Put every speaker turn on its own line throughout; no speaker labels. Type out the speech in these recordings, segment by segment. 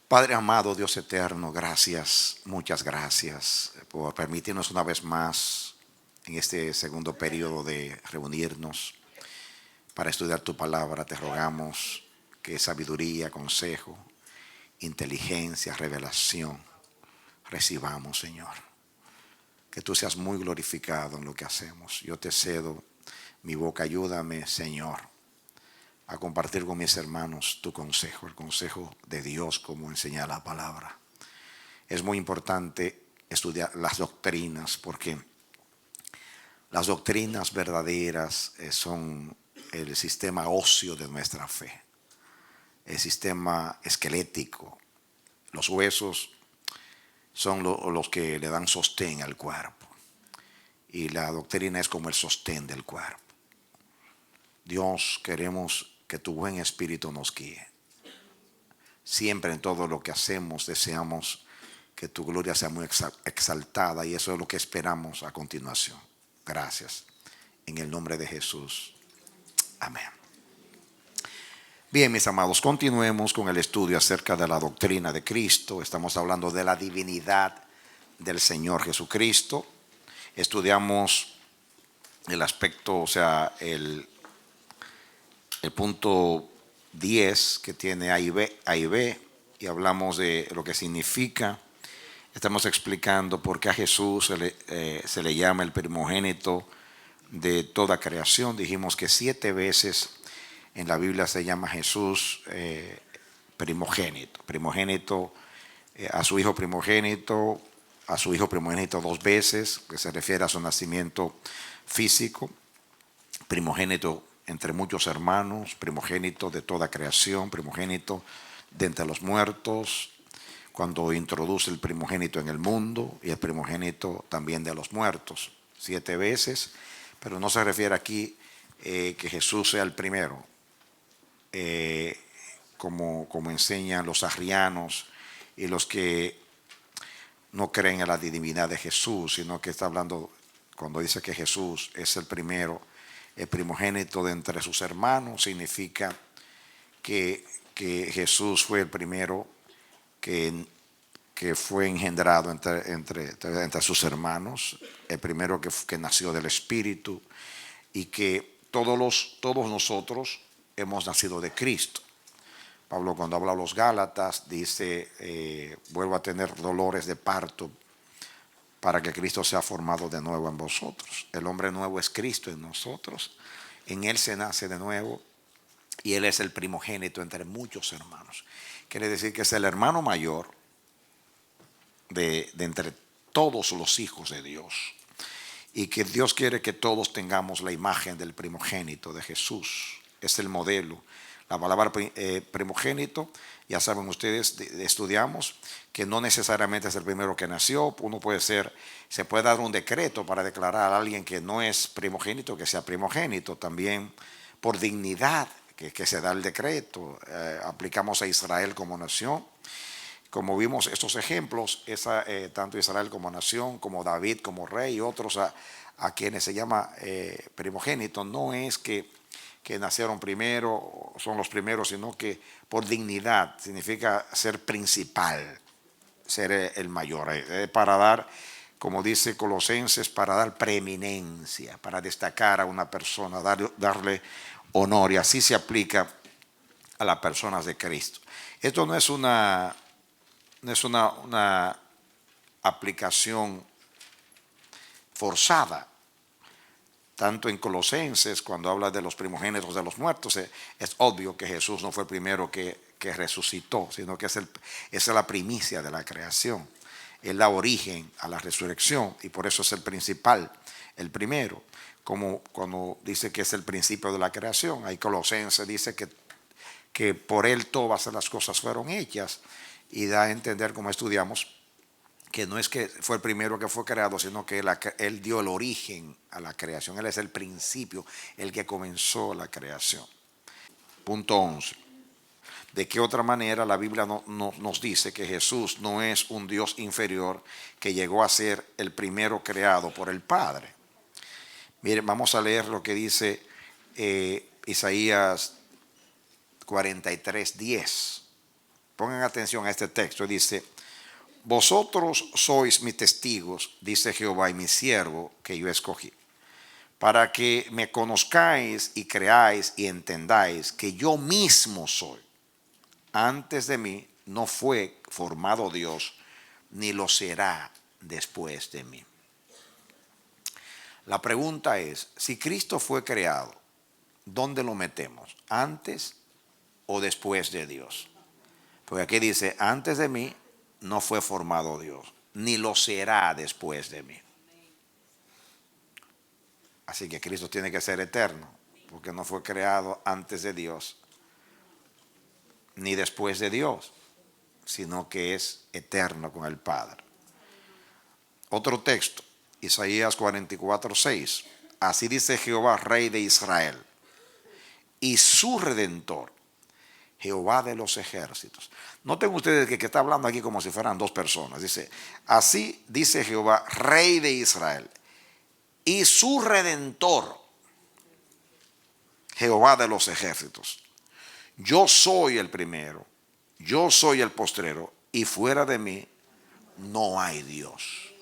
Padre amado, Dios eterno, gracias, muchas gracias por permitirnos una vez más en este segundo periodo de reunirnos para estudiar tu palabra. Te rogamos que sabiduría, consejo, inteligencia, revelación recibamos, Señor. Que tú seas muy glorificado en lo que hacemos. Yo te cedo mi boca, ayúdame, Señor, a compartir con mis hermanos tu consejo, el consejo de Dios como enseña la palabra. Es muy importante estudiar las doctrinas porque las doctrinas verdaderas son el sistema óseo de nuestra fe, el sistema esquelético. Los huesos son los que le dan sostén al cuerpo y la doctrina es como el sostén del cuerpo. Dios, queremos que tu buen espíritu nos guíe. Siempre en todo lo que hacemos deseamos que tu gloria sea muy exaltada y eso es lo que esperamos a continuación. Gracias. En el nombre de Jesús. Amén. Bien, mis amados, continuemos con el estudio acerca de la doctrina de Cristo. Estamos hablando de la divinidad del Señor Jesucristo. Estudiamos el aspecto, o sea, el punto 10 que tiene A y B, y hablamos de lo que significa. Estamos explicando por qué a Jesús se le llama el primogénito de toda creación. Dijimos que 7 veces en la Biblia se llama Jesús primogénito. Primogénito a su hijo primogénito 2 veces, que se refiere a su nacimiento físico. Primogénito entre muchos hermanos, primogénito de toda creación, primogénito de entre los muertos, cuando introduce el primogénito en el mundo, y el primogénito también de los muertos, 7 veces, pero no se refiere aquí que Jesús sea el primero, como enseñan los arrianos y los que no creen en la divinidad de Jesús, sino que está hablando, cuando dice que Jesús es el primero, el primogénito de entre sus hermanos, significa que Jesús fue el primero que fue engendrado entre sus hermanos, el primero que nació del Espíritu, y que todos nosotros hemos nacido de Cristo. Pablo, cuando habla a los Gálatas, dice, vuelvo a tener dolores de parto para que Cristo sea formado de nuevo en vosotros. El hombre nuevo es Cristo en nosotros. En Él se nace de nuevo y Él es el primogénito entre muchos hermanos. Quiere decir que es el hermano mayor de entre todos los hijos de Dios. Y que Dios quiere que todos tengamos la imagen del primogénito de Jesús. Es el modelo. La palabra primogénito, ya saben ustedes, estudiamos que no necesariamente es el primero que nació. Se puede dar un decreto para declarar a alguien que no es primogénito, que sea primogénito. También por dignidad que se da el decreto. Aplicamos a Israel como nación. Como vimos estos ejemplos, tanto Israel como nación, como David como rey y otros a quienes se llama primogénito, no es que nacieron primero, son los primeros, sino que por dignidad, significa ser principal, ser el mayor, para dar, como dice Colosenses, para dar preeminencia, para destacar a una persona, darle honor, y así se aplica a las personas de Cristo. Esto no es una aplicación forzada. Tanto en Colosenses, cuando habla de los primogénitos de los muertos, es obvio que Jesús no fue el primero que resucitó, sino que esa es la primicia de la creación. Él da origen a la resurrección y por eso es el principal, el primero. Como cuando dice que es el principio de la creación, ahí Colosenses dice que por él todas las cosas fueron hechas, y da a entender, como estudiamos, que no es que fue el primero que fue creado, sino que él dio el origen a la creación. Él es el principio, el que comenzó la creación. Punto 11. ¿De qué otra manera la Biblia nos dice que Jesús no es un Dios inferior que llegó a ser el primero creado por el Padre? Miren, vamos a leer lo que dice Isaías 43:10. Pongan atención a este texto. Dice: vosotros sois mis testigos, dice Jehová, y mi siervo que yo escogí, para que me conozcáis y creáis y entendáis que yo mismo soy. Antes de mí no fue formado Dios, ni lo será después de mí. La pregunta es, si Cristo fue creado, ¿dónde lo metemos? ¿Antes o después de Dios? Porque aquí dice, antes de mí no fue formado Dios, ni lo será después de mí. Así que Cristo tiene que ser eterno, porque no fue creado antes de Dios, ni después de Dios, sino que es eterno con el Padre. Otro texto, Isaías 44:6. Así dice Jehová, Rey de Israel, y su Redentor, Jehová de los ejércitos. Noten ustedes que está hablando aquí como si fueran dos personas. Dice, así dice Jehová, Rey de Israel, y su Redentor, Jehová de los ejércitos. Yo soy el primero, yo soy el postrero, y fuera de mí no hay Dios.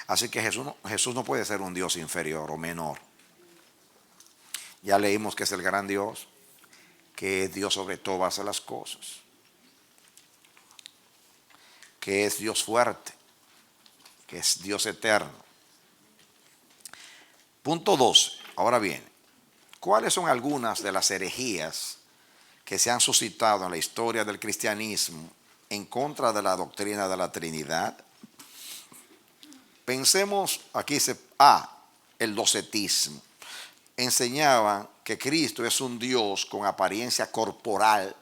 Así que Jesús no puede ser un Dios inferior o menor. Ya leímos que es el gran Dios, que es Dios sobre todas las cosas, que es Dios fuerte, que es Dios eterno. Punto 12. Ahora bien, ¿cuáles son algunas de las herejías que se han suscitado en la historia del cristianismo en contra de la doctrina de la Trinidad? Pensemos, aquí dice el docetismo. Enseñaban que Cristo es un Dios con apariencia corporal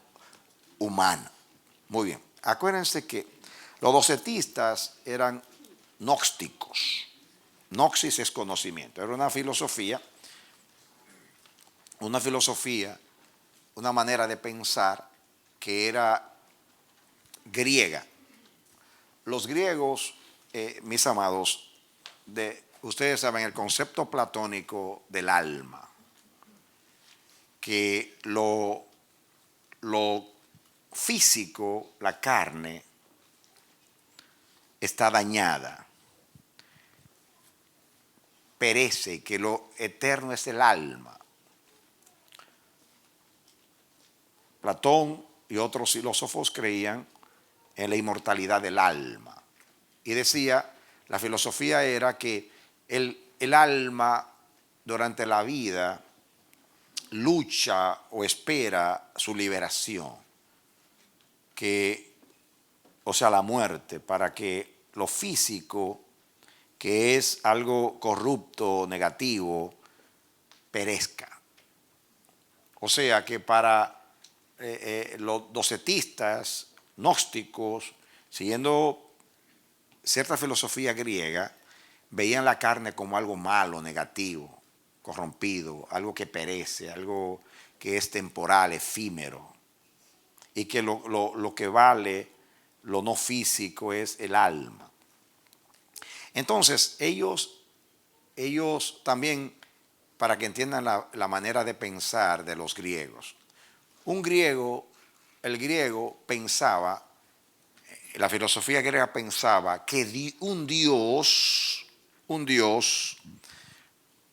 humana. Muy bien, acuérdense que los docetistas eran gnósticos. Gnosis es conocimiento, era una filosofía, una manera de pensar que era griega. Los griegos, mis amados, ustedes saben el concepto platónico del alma, que lo físico, la carne, está dañada, perece, que lo eterno es el alma. Platón y otros filósofos creían en la inmortalidad del alma. Y decía, la filosofía era que el alma durante la vida lucha o espera su liberación, o sea, la muerte, para que lo físico, que es algo corrupto, negativo, perezca. O sea que para los docetistas, gnósticos, siguiendo cierta filosofía griega, veían la carne como algo malo, negativo, corrompido, algo que perece, algo que es temporal, efímero, y que lo que vale, lo no físico, es el alma. Entonces, ellos también, para que entiendan la manera de pensar de los griegos, el griego pensaba, la filosofía griega pensaba que un Dios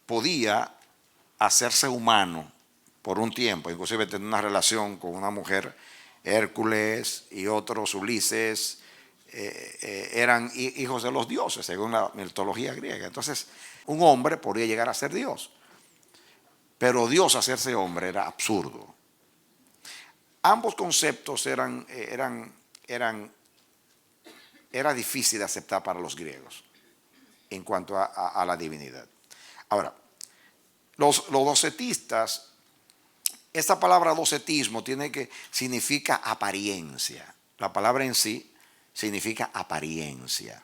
podía hacerse humano por un tiempo, inclusive tener una relación con una mujer. Hércules y otros, Ulises, eran hijos de los dioses, según la mitología griega. Entonces, un hombre podría llegar a ser Dios, pero Dios hacerse hombre era absurdo. Ambos conceptos era difícil de aceptar para los griegos en cuanto a la divinidad. Ahora, los docetistas, esta palabra docetismo significa apariencia. La palabra en sí significa apariencia.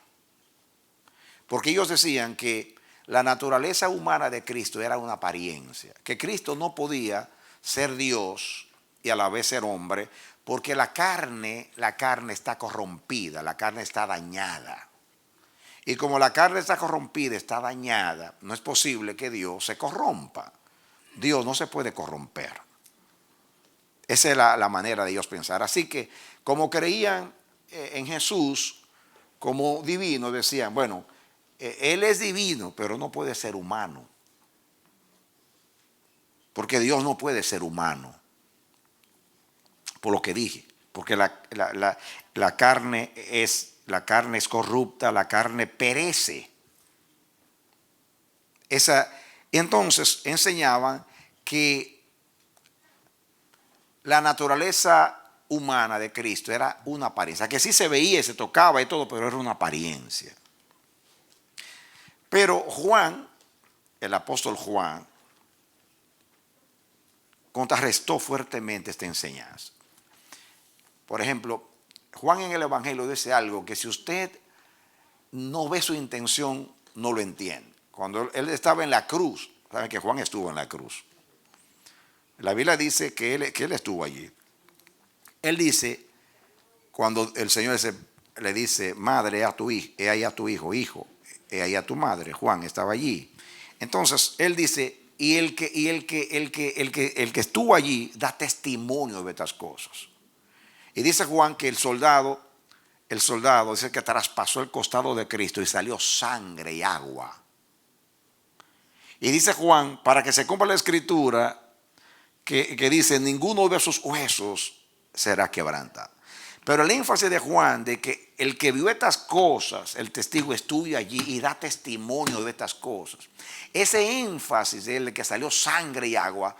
Porque ellos decían que la naturaleza humana de Cristo era una apariencia, que Cristo no podía ser Dios y a la vez ser hombre, porque la carne está corrompida, la carne está dañada. Y como la carne está corrompida, está dañada, no es posible que Dios se corrompa. Dios no se puede corromper. Esa es la manera de ellos pensar. Así que como creían en Jesús como divino, decían, bueno, Él es divino, pero no puede ser humano. Porque Dios no puede ser humano. Por lo que dije. Porque la carne es corrupta, la carne perece. Entonces enseñaban que la naturaleza humana de Cristo era una apariencia, que sí se veía, se tocaba y todo, pero era una apariencia. Pero Juan, el apóstol Juan, contrarrestó fuertemente esta enseñanza. Por ejemplo, Juan en el Evangelio dice algo que si usted no ve su intención, no lo entiende. Cuando él estaba en la cruz, saben que Juan estuvo en la cruz. La Biblia dice que él estuvo allí. Él dice, cuando el Señor le dice, madre, a tu hijo, he ahí a tu hijo, he ahí a tu madre, Juan estaba allí. Entonces, él dice, y el que estuvo allí da testimonio de estas cosas. Y dice Juan que el soldado dice que traspasó el costado de Cristo y salió sangre y agua. Y dice Juan, para que se cumpla la escritura, que dice, ninguno de esos huesos será quebrantado. Pero el énfasis de Juan, de que el que vio estas cosas, el testigo estuvo allí y da testimonio de estas cosas. Ese énfasis de que salió sangre y agua,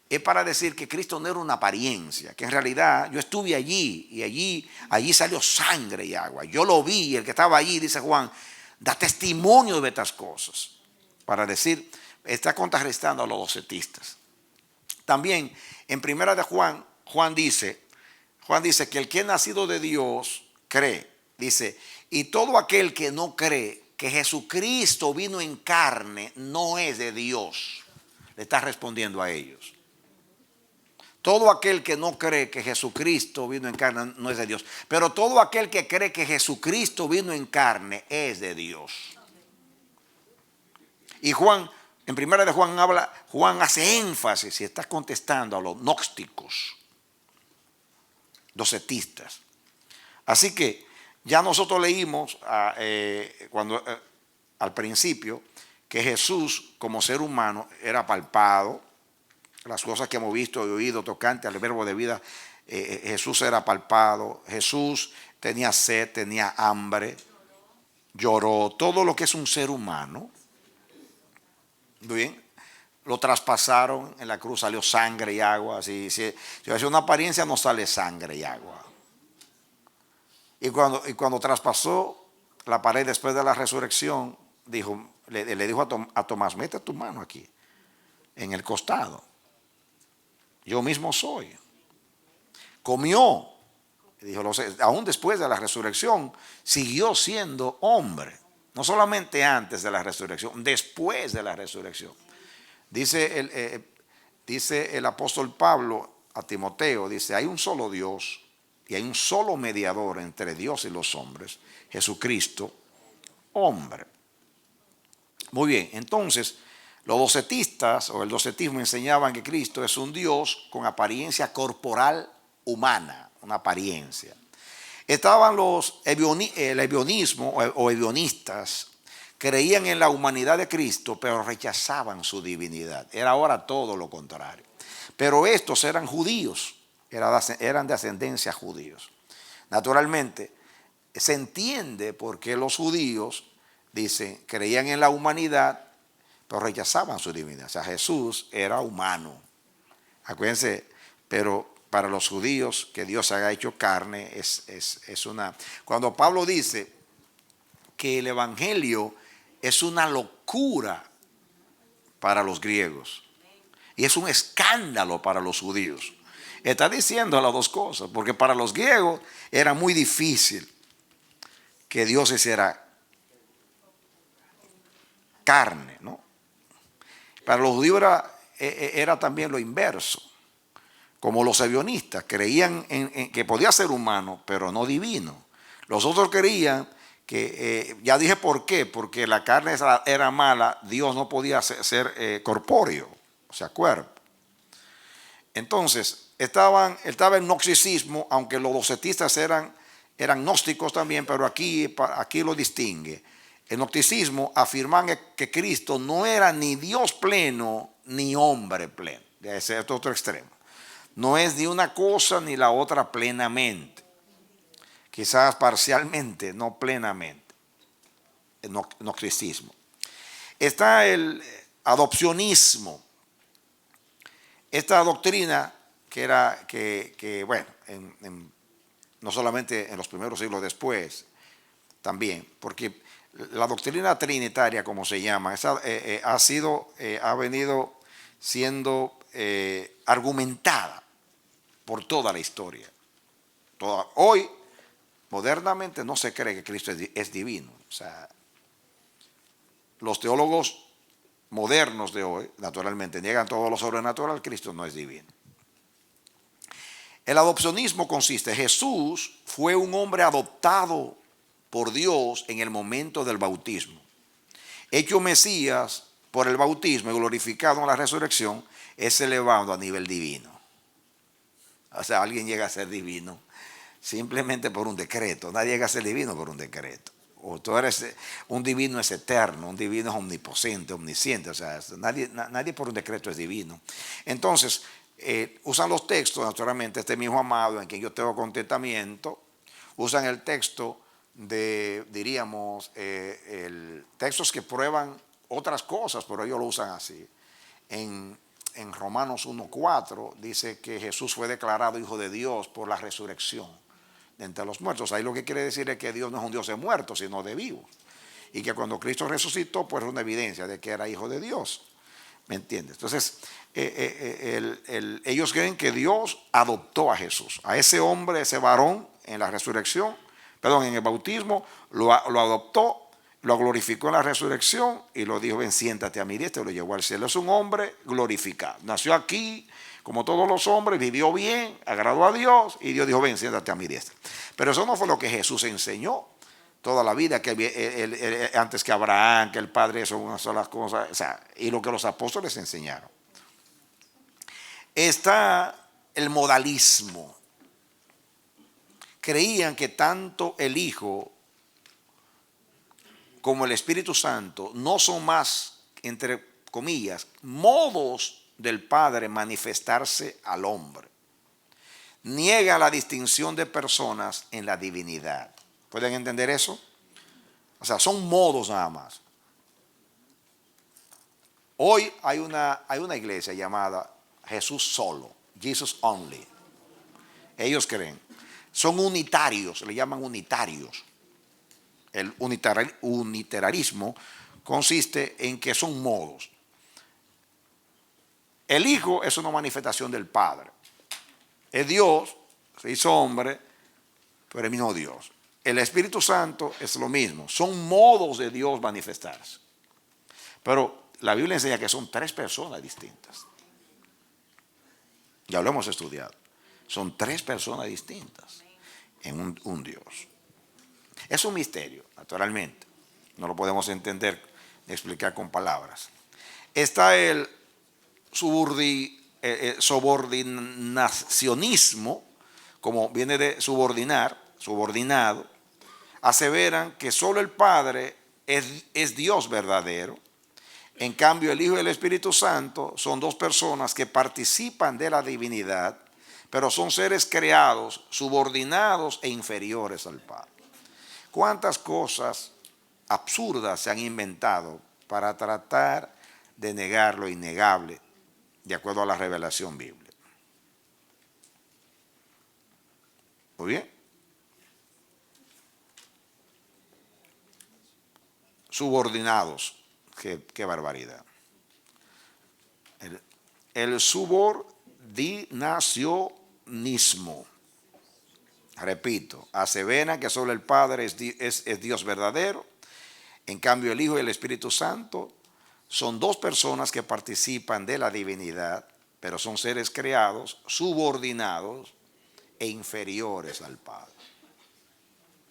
es para decir que Cristo no era una apariencia, que en realidad yo estuve allí y allí salió sangre y agua. Yo lo vi, el que estaba allí, dice Juan, da testimonio de estas cosas. Para decir, está contrarrestando a los docetistas. También en primera de Juan dice que el que es nacido de Dios cree. Dice, y todo aquel que no cree que Jesucristo vino en carne no es de Dios. Le está respondiendo a ellos. Todo aquel que no cree que Jesucristo vino en carne no es de Dios. Pero todo aquel que cree que Jesucristo vino en carne es de Dios. Y Juan, en primera de Juan hace énfasis y está contestando a los gnósticos, docetistas. Así que ya nosotros leímos al principio que Jesús como ser humano era palpado. Las cosas que hemos visto y oído tocante al verbo de vida, Jesús era palpado, Jesús tenía sed, tenía hambre, lloró, todo lo que es un ser humano. Bien, lo traspasaron en la cruz, salió sangre y agua. Si hace una apariencia, no sale sangre y agua. Y cuando traspasó la pared después de la resurrección, le dijo a Tomás, mete tu mano aquí, en el costado. Yo mismo soy. Comió. Dijo, aún después de la resurrección, siguió siendo hombre. No solamente antes de la resurrección, después de la resurrección. Dice el apóstol Pablo a Timoteo, dice, hay un solo Dios y hay un solo mediador entre Dios y los hombres, Jesucristo, hombre. Muy bien, entonces los docetistas o el docetismo enseñaban que Cristo es un Dios con apariencia corporal humana, una apariencia. Estaban el ebionismo o ebionistas, creían en la humanidad de Cristo, pero rechazaban su divinidad. Era ahora todo lo contrario. Pero estos eran judíos, eran de ascendencia judíos. Naturalmente, se entiende por qué los judíos, dicen, creían en la humanidad, pero rechazaban su divinidad. O sea, Jesús era humano. Acuérdense, pero para los judíos que Dios se haya hecho carne es una... Cuando Pablo dice que el evangelio es una locura para los griegos y es un escándalo para los judíos, está diciendo las dos cosas, porque para los griegos era muy difícil que Dios hiciera carne, ¿no? Para los judíos era también lo inverso. Como los ebionistas creían en que podía ser humano, pero no divino. Los otros creían que, ya dije por qué, porque la carne era mala, Dios no podía ser corpóreo, o sea, cuerpo. Entonces, Estaba el gnosticismo, aunque los docetistas eran gnósticos también, pero aquí lo distingue. El gnosticismo afirman que Cristo no era ni Dios pleno ni hombre pleno. Ese es otro extremo. No es ni una cosa ni la otra plenamente. Quizás parcialmente, no plenamente. El gnosticismo. Está el adopcionismo. Esta doctrina bueno, no solamente en los primeros siglos después, también, porque la doctrina trinitaria, como se llama, ha venido siendo argumentada por toda la historia. Hoy, modernamente, no se cree que Cristo es divino. O sea, los teólogos modernos de hoy, naturalmente, niegan todo lo sobrenatural. Cristo no es divino. El adopcionismo consiste: Jesús fue un hombre adoptado por Dios en el momento del bautismo. Hecho Mesías por el bautismo y glorificado en la resurrección, es elevado a nivel divino. O sea, alguien llega a ser divino simplemente por un decreto. Nadie llega a ser divino por un decreto. O tú eres, un divino es eterno, un divino es omnipotente, omnisciente. O sea, nadie por un decreto es divino. Entonces, usan los textos, naturalmente, este mismo amado en quien yo tengo contentamiento, usan el texto diríamos, textos que prueban otras cosas, pero ellos lo usan así. En Romanos 1:4 dice que Jesús fue declarado Hijo de Dios por la resurrección de entre los muertos. Ahí lo que quiere decir es que Dios no es un Dios de muertos, sino de vivos. Y que cuando Cristo resucitó, pues es una evidencia de que era Hijo de Dios. ¿Me entiendes? Entonces, ellos creen que Dios adoptó a Jesús, a ese hombre, ese varón, en la resurrección, en el bautismo, lo adoptó, lo glorificó en la resurrección y lo dijo: ven, siéntate a mi diestra, y lo llevó al cielo. Es un hombre glorificado. Nació aquí, como todos los hombres, vivió bien, agradó a Dios, y Dios dijo: ven, siéntate a mi diestra. Pero eso no fue lo que Jesús enseñó toda la vida, que antes que Abraham, que el Padre, son unas solas cosas, o sea, y lo que los apóstoles enseñaron. Está el modalismo. Creían que tanto el Hijo como el Espíritu Santo no son más, entre comillas, modos del Padre manifestarse al hombre. Niega la distinción de personas en la divinidad. ¿Pueden entender eso? O sea, son modos nada más. Hoy hay una iglesia llamada Jesús Solo, Jesus Only. Ellos creen. Son unitarios, le llaman unitarios. El unitariarismo consiste en que son modos. El Hijo es una manifestación del Padre. Es Dios, se hizo hombre, pero es mismo Dios. El Espíritu Santo es lo mismo. Son modos de Dios manifestarse. Pero la Biblia enseña que son tres personas distintas. Ya lo hemos estudiado. Son tres personas distintas en un Dios. Es un misterio, naturalmente. No lo podemos entender ni explicar con palabras. Está el subordinacionismo, como viene de subordinar, subordinado. Aseveran que solo el Padre es Dios verdadero. En cambio, el Hijo y el Espíritu Santo son dos personas que participan de la divinidad, pero son seres creados, subordinados e inferiores al Padre. ¿Cuántas cosas absurdas se han inventado para tratar de negar lo innegable de acuerdo a la revelación bíblica? Muy bien. Subordinados. Qué barbaridad. El subordinacionismo. Repito, aseveran que solo el Padre es Dios verdadero. En cambio, el Hijo y el Espíritu Santo son dos personas que participan de la divinidad, pero son seres creados, subordinados e inferiores al Padre.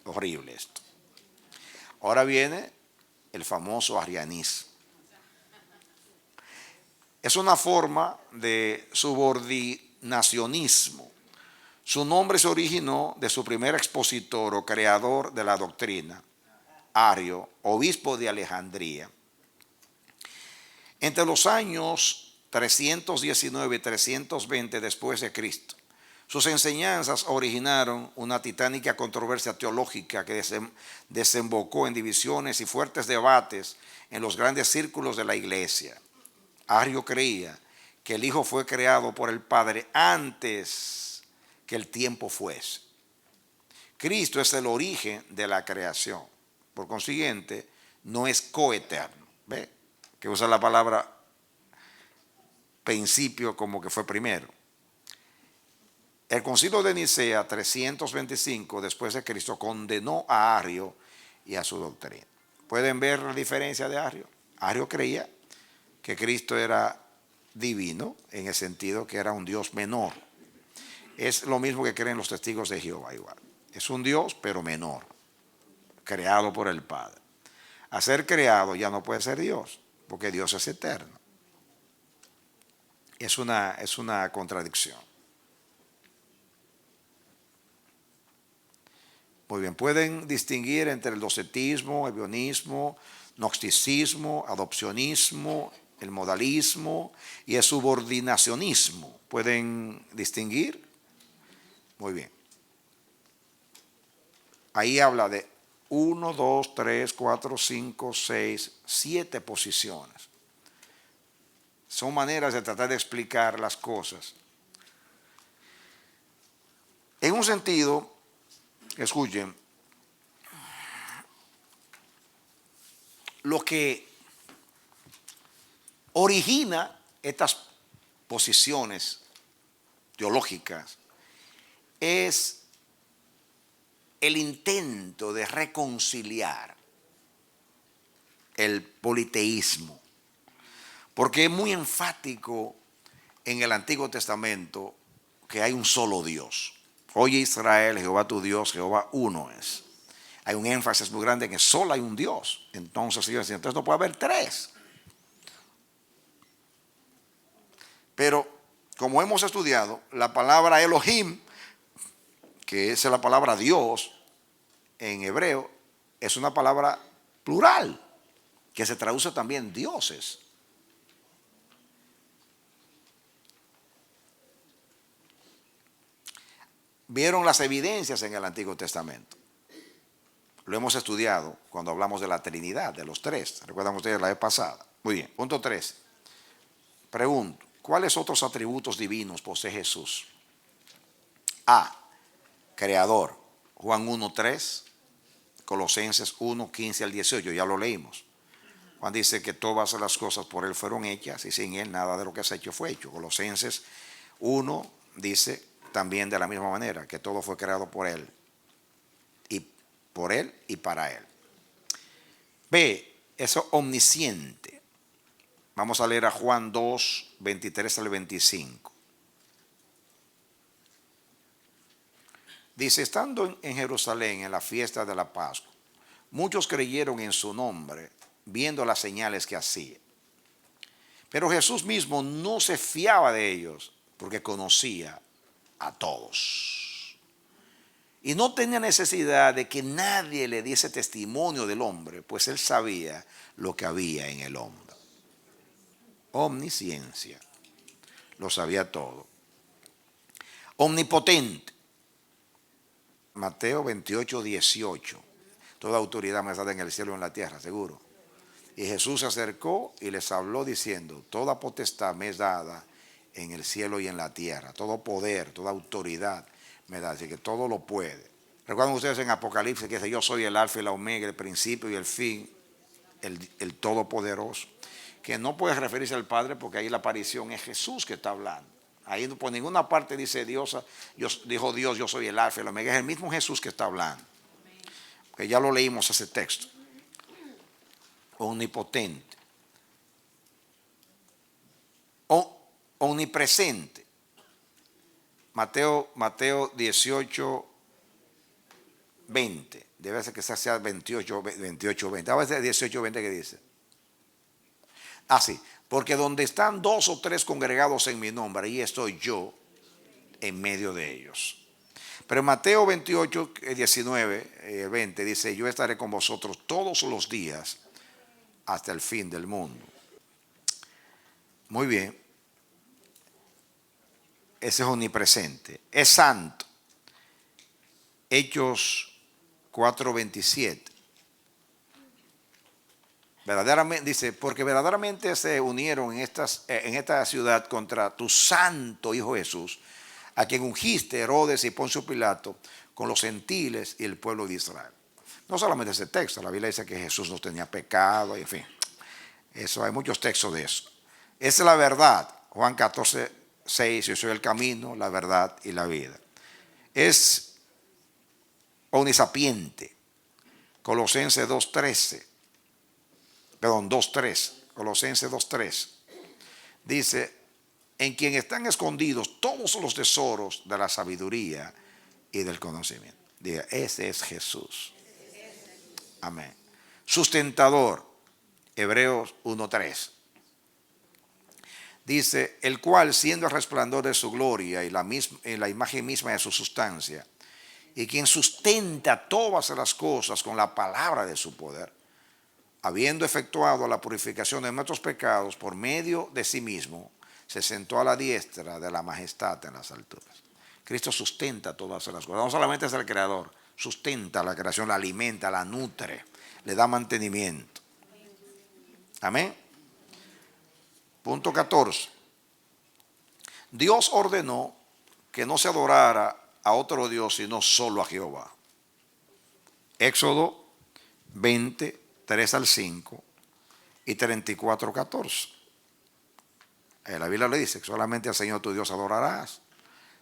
Horrible esto. Ahora viene el famoso arrianismo. Es una forma de subordinacionismo. Su nombre se originó de su primer expositor o creador de la doctrina, Ario, obispo de Alejandría. Entre los años 319 y 320 después de Cristo, sus enseñanzas originaron una titánica controversia teológica que desembocó en divisiones y fuertes debates en los grandes círculos de la iglesia. Ario creía que el Hijo fue creado por el Padre antes que el tiempo fuese. Cristo es el origen de la creación. Por consiguiente, no es coeterno. ¿Ve? Que usa la palabra principio como que fue primero. El concilio de Nicea 325 después de Cristo condenó a Ario y a su doctrina. ¿Pueden ver la diferencia de Ario? Ario creía que Cristo era divino en el sentido que era un Dios menor. Es lo mismo que creen los testigos de Jehová igual. Es un Dios pero menor, creado por el Padre. A ser creado ya no puede ser Dios, porque Dios es eterno. Es una contradicción. Muy bien, pueden distinguir entre el docetismo, el bionismo, gnosticismo, adopcionismo, el modalismo y el subordinacionismo. ¿Pueden distinguir? Muy bien. Ahí habla de 1, 2, 3, 4, 5, 6, 7 posiciones. Son maneras de tratar de explicar las cosas. En un sentido, escuchen, lo que origina estas posiciones teológicas es el intento de reconciliar el politeísmo, porque es muy enfático en el Antiguo Testamento que hay un solo Dios. Oye Israel, Jehová tu Dios, Jehová uno es. Hay un énfasis muy grande en que solo hay un Dios. Entonces ellos dicen, entonces no puede haber tres. Pero como hemos estudiado, la palabra Elohim, que es la palabra Dios en hebreo, es una palabra plural, que se traduce también dioses. Vieron las evidencias en el Antiguo Testamento. Lo hemos estudiado cuando hablamos de la Trinidad, de los tres. ¿Recuerdan ustedes la vez pasada? Muy bien, punto 3. Pregunto, ¿cuáles otros atributos divinos posee Jesús? A, creador. Juan 1:3, Colosenses 1:15 al 18, ya lo leímos. Juan dice que todas las cosas por él fueron hechas y sin él nada de lo que se ha hecho fue hecho. Colosenses 1 dice también de la misma manera que todo fue creado por él y para él. B, eso omnisciente. Vamos a leer a Juan 2, 23 al 25. Dice, estando en Jerusalén en la fiesta de la Pascua, muchos creyeron en su nombre, viendo las señales que hacía. Pero Jesús mismo no se fiaba de ellos, porque conocía a todos. Y no tenía necesidad de que nadie le diese testimonio del hombre, pues él sabía lo que había en el hombre. Omnisciencia. Lo sabía todo. Omnipotente. Mateo 28, 18. Toda autoridad me está en el cielo y en la tierra, seguro. Y Jesús se acercó y les habló diciendo, toda potestad me es dada en el cielo y en la tierra. Todo poder, toda autoridad me da, así que todo lo puede. Recuerdan ustedes en Apocalipsis que dice, yo soy el alfa y la omega, el principio y el fin, el todopoderoso. Que no puede referirse al Padre porque ahí la aparición es Jesús que está hablando. Ahí por ninguna parte dice Dios, dijo Dios, yo soy el alfa y la omega. Es el mismo Jesús que está hablando. Que ya lo leímos ese texto. Omnipotente. Omnipresente. Mateo 18, 20. Debe ser que sea 28, 20. A veces 18, 20 que dice. Así, porque donde están 2 o 3 congregados en mi nombre, ahí estoy yo en medio de ellos. Pero en Mateo 28, 19, 20 dice, yo estaré con vosotros todos los días hasta el fin del mundo. Muy bien. Ese es omnipresente. Es santo. Hechos 4:27. Verdaderamente, dice, porque verdaderamente se unieron en esta ciudad contra tu santo Hijo Jesús, a quien ungiste Herodes y Poncio Pilato con los gentiles y el pueblo de Israel. No solamente ese texto, la Biblia dice que Jesús no tenía pecado, en fin. Eso, hay muchos textos de eso. Esa es la verdad. Juan 14:6, yo soy el camino, la verdad y la vida. Es omnisapiente. Colosenses 2:13. Perdón, 2:3. Colosenses 2:3. Dice, en quien están escondidos todos los tesoros de la sabiduría y del conocimiento. Diga, ese es Jesús. Amén. Sustentador. Hebreos 1:3. Dice, el cual siendo el resplandor de su gloria y la imagen misma de su sustancia, y quien sustenta todas las cosas con la palabra de su poder, habiendo efectuado la purificación de nuestros pecados por medio de sí mismo, se sentó a la diestra de la majestad en las alturas. Cristo sustenta todas las cosas. No solamente es el creador, sustenta la creación, la alimenta, la nutre, le da mantenimiento. Amén. Punto 14. Dios ordenó que no se adorara a otro Dios sino solo a Jehová. Éxodo 20, 3 al 5 y 34, 14. La Biblia le dice que solamente al Señor tu Dios adorarás.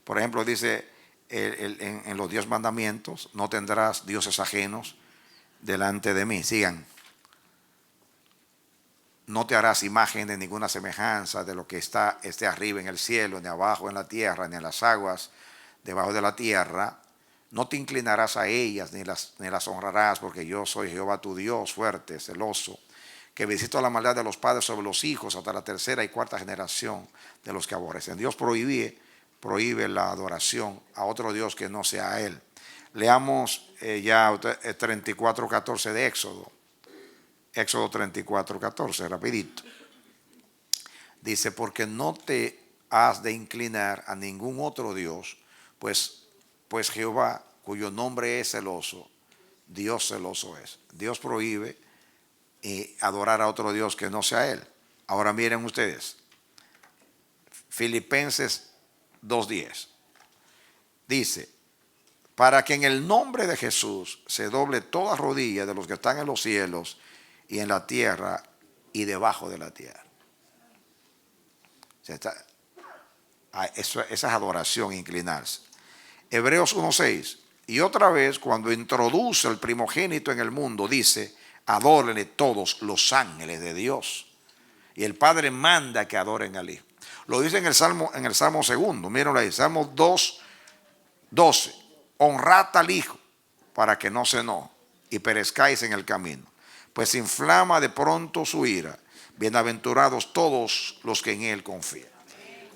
Por ejemplo, dice en los 10 mandamientos, no tendrás dioses ajenos delante de mí. Sigan. No te harás imagen de ninguna semejanza de lo que esté arriba en el cielo, ni abajo en la tierra, ni en las aguas debajo de la tierra. No te inclinarás a ellas, ni las honrarás, porque yo soy Jehová tu Dios, fuerte, celoso, que visito la maldad de los padres sobre los hijos hasta la tercera y cuarta generación de los que aborrecen. Dios prohíbe la adoración a otro Dios que no sea a Él. Leamos ya 34:14 de Éxodo. Éxodo 34:14, rapidito. Dice, porque no te has de inclinar a ningún otro Dios, pues Jehová, cuyo nombre es celoso, Dios celoso es. Dios prohíbe adorar a otro Dios que no sea Él. Ahora miren ustedes, Filipenses 2:10. Dice, para que en el nombre de Jesús se doble toda rodilla de los que están en los cielos y en la tierra y debajo de la tierra. Esa es adoración, inclinarse. Hebreos 1:6. Y otra vez, cuando introduce el primogénito en el mundo, dice, adórenle todos los ángeles de Dios. Y el Padre manda que adoren al Hijo. Lo dice en el Salmo segundo. Mírenlo ahí, Salmo 2:12. Honrad al Hijo para que no se enoje y perezcáis en el camino, pues inflama de pronto su ira. Bienaventurados todos los que en Él confían.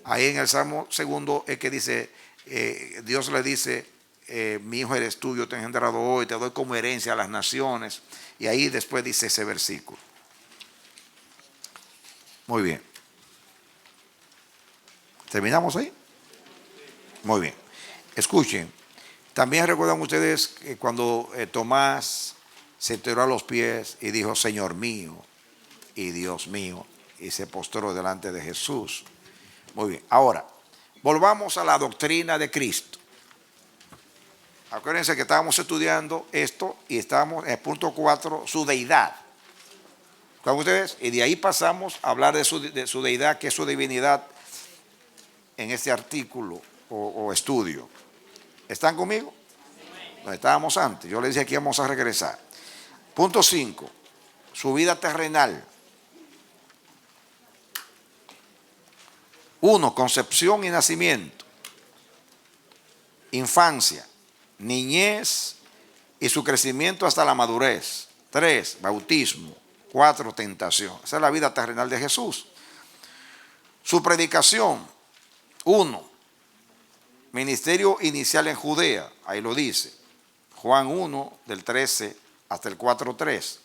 Ahí en el Salmo segundo es que dice, Dios le dice, mi hijo eres tú, yo te he engendrado hoy, te doy como herencia a las naciones. Y ahí después dice ese versículo. Muy bien. ¿Terminamos ahí? Muy bien. Escuchen. También recuerdan ustedes que cuando Tomás se tiró a los pies y dijo, Señor mío y Dios mío, y se postró delante de Jesús. Muy bien. Ahora, volvamos a la doctrina de Cristo. Acuérdense que estábamos estudiando esto y estábamos en el punto 4, su deidad. ¿Con ustedes? Y de ahí pasamos a hablar de su deidad, que es su divinidad, en este artículo o estudio. ¿Están conmigo? Donde estábamos antes. Yo les dije que íbamos a regresar. Punto 5. Su vida terrenal. 1. Concepción y nacimiento. Infancia, niñez y su crecimiento hasta la madurez. 3. Bautismo. 4. Tentación. Esa es la vida terrenal de Jesús. Su predicación. 1. Ministerio inicial en Judea, ahí lo dice. Juan 1, del 13 hasta el 4:3.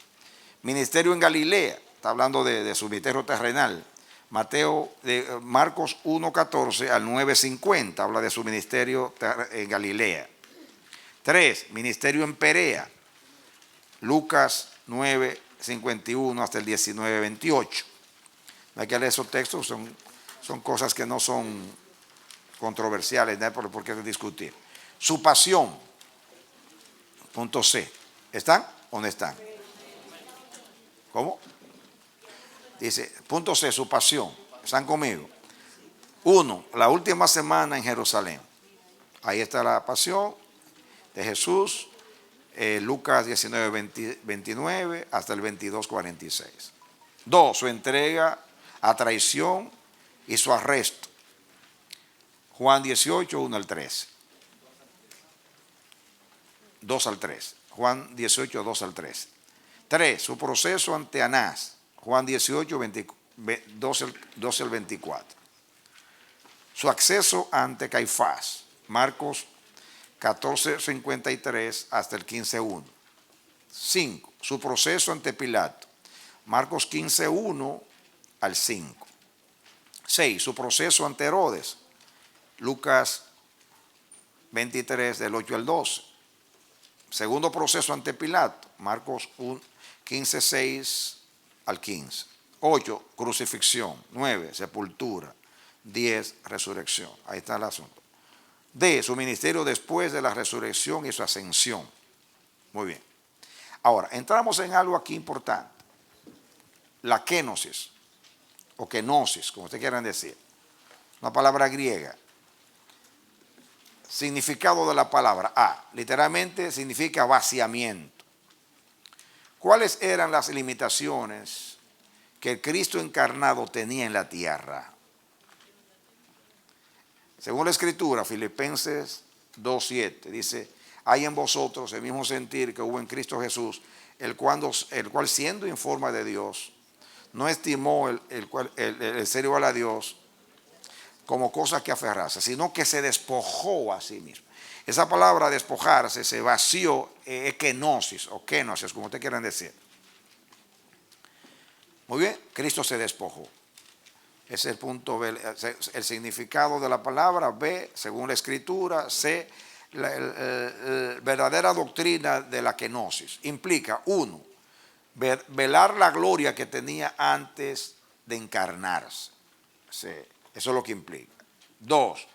Ministerio en Galilea, está hablando de su ministerio terrenal. Marcos 1:14 al 9:50, habla de su ministerio en Galilea. 3, ministerio en Perea. Lucas 9:51 hasta el 19:28. No hay que leer esos textos, son cosas que no son controversiales, no hay por qué discutir. Su pasión, punto C. ¿Están o no están? ¿Cómo? Dice, punto C, su pasión. ¿Están conmigo? 1, la última semana en Jerusalén. Ahí está la pasión de Jesús, Lucas 19:29 hasta el 22:46. 2, su entrega a traición y su arresto. Juan 18, 1 al 13. 2 al 3. Juan 18, 2 al 13. 3, su proceso ante Anás. Juan 18, 12 al 24. Su acceso ante Caifás. Marcos 14:53 hasta el 15:1. 5, su proceso ante Pilato. Marcos 15:1 al 5. 6, su proceso ante Herodes. Lucas 23 del 8 al 12. Segundo proceso ante Pilato. Marcos 15:6 al 15. 8, crucifixión. 9, sepultura. 10, resurrección. Ahí está el asunto. D, su ministerio después de la resurrección y su ascensión. Muy bien. Ahora, entramos en algo aquí importante. La kenosis, o kenosis, como ustedes quieran decir. Una palabra griega. Significado de la palabra. Literalmente significa vaciamiento. ¿Cuáles eran las limitaciones que el Cristo encarnado tenía en la tierra? Según la Escritura, Filipenses 2:7, dice, hay en vosotros el mismo sentir que hubo en Cristo Jesús, el cual siendo en forma de Dios, no estimó el ser igual a Dios como cosa que aferrarse, sino que se despojó a sí mismo. Esa palabra despojarse, se vació, es kenosis o kenosis, como ustedes quieran decir. Muy bien, Cristo se despojó. Ese es el punto B, el significado de la palabra. B, según la Escritura. C, la verdadera doctrina de la kenosis. Implica, 1, velar la gloria que tenía antes de encarnarse. Sí, eso es lo que implica. 2,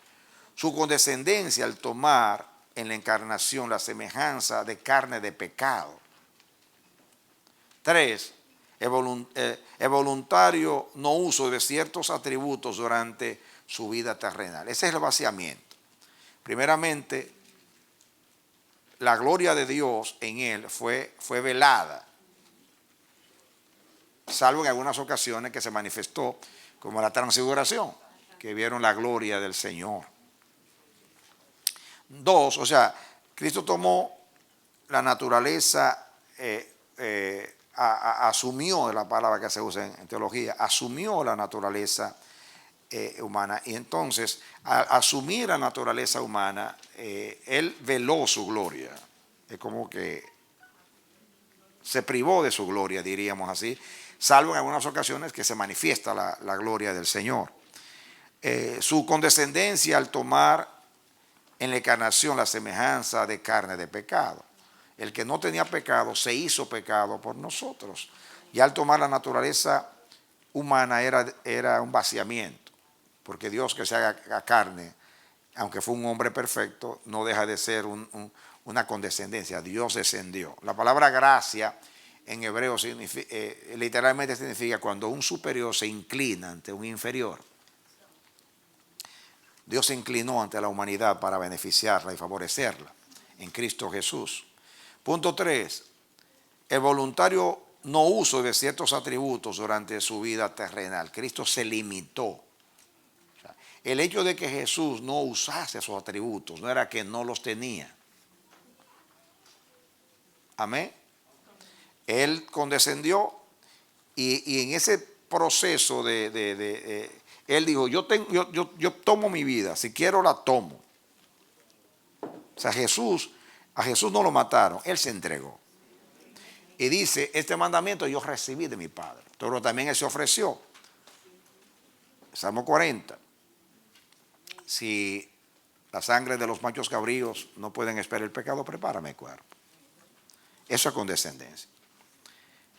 su condescendencia al tomar en la encarnación la semejanza de carne de pecado. 3, el voluntario no uso de ciertos atributos durante su vida terrenal. Ese es el vaciamiento. Primeramente, la gloria de Dios en él fue velada, salvo en algunas ocasiones que se manifestó, como la transfiguración, que vieron la gloria del Señor. 2, o sea, Cristo tomó la naturaleza, asumió, la palabra que se usa en teología, asumió la naturaleza humana, y entonces al asumir la naturaleza humana, él veló su gloria. Es como que se privó de su gloria, diríamos así, salvo en algunas ocasiones que se manifiesta la gloria del Señor. Su condescendencia al tomar en la encarnación la semejanza de carne de pecado. El que no tenía pecado se hizo pecado por nosotros. Y al tomar la naturaleza humana era un vaciamiento, porque Dios que se haga carne, aunque fue un hombre perfecto, no deja de ser una condescendencia. Dios descendió. La palabra gracia en hebreo literalmente significa cuando un superior se inclina ante un inferior. Dios se inclinó ante la humanidad para beneficiarla y favorecerla en Cristo Jesús. Punto 3. El voluntario no uso de ciertos atributos durante su vida terrenal. Cristo se limitó. O sea, el hecho de que Jesús no usase esos atributos no era que no los tenía. Amén. Él condescendió y en ese proceso él dijo, yo tomo mi vida, si quiero la tomo, sea, a Jesús no lo mataron, Él se entregó. Y dice, este mandamiento yo recibí de mi Padre. Pero también Él se ofreció. Salmo 40. Si la sangre de los machos cabríos no pueden esperar el pecado, prepárame cuerpo. Eso es condescendencia.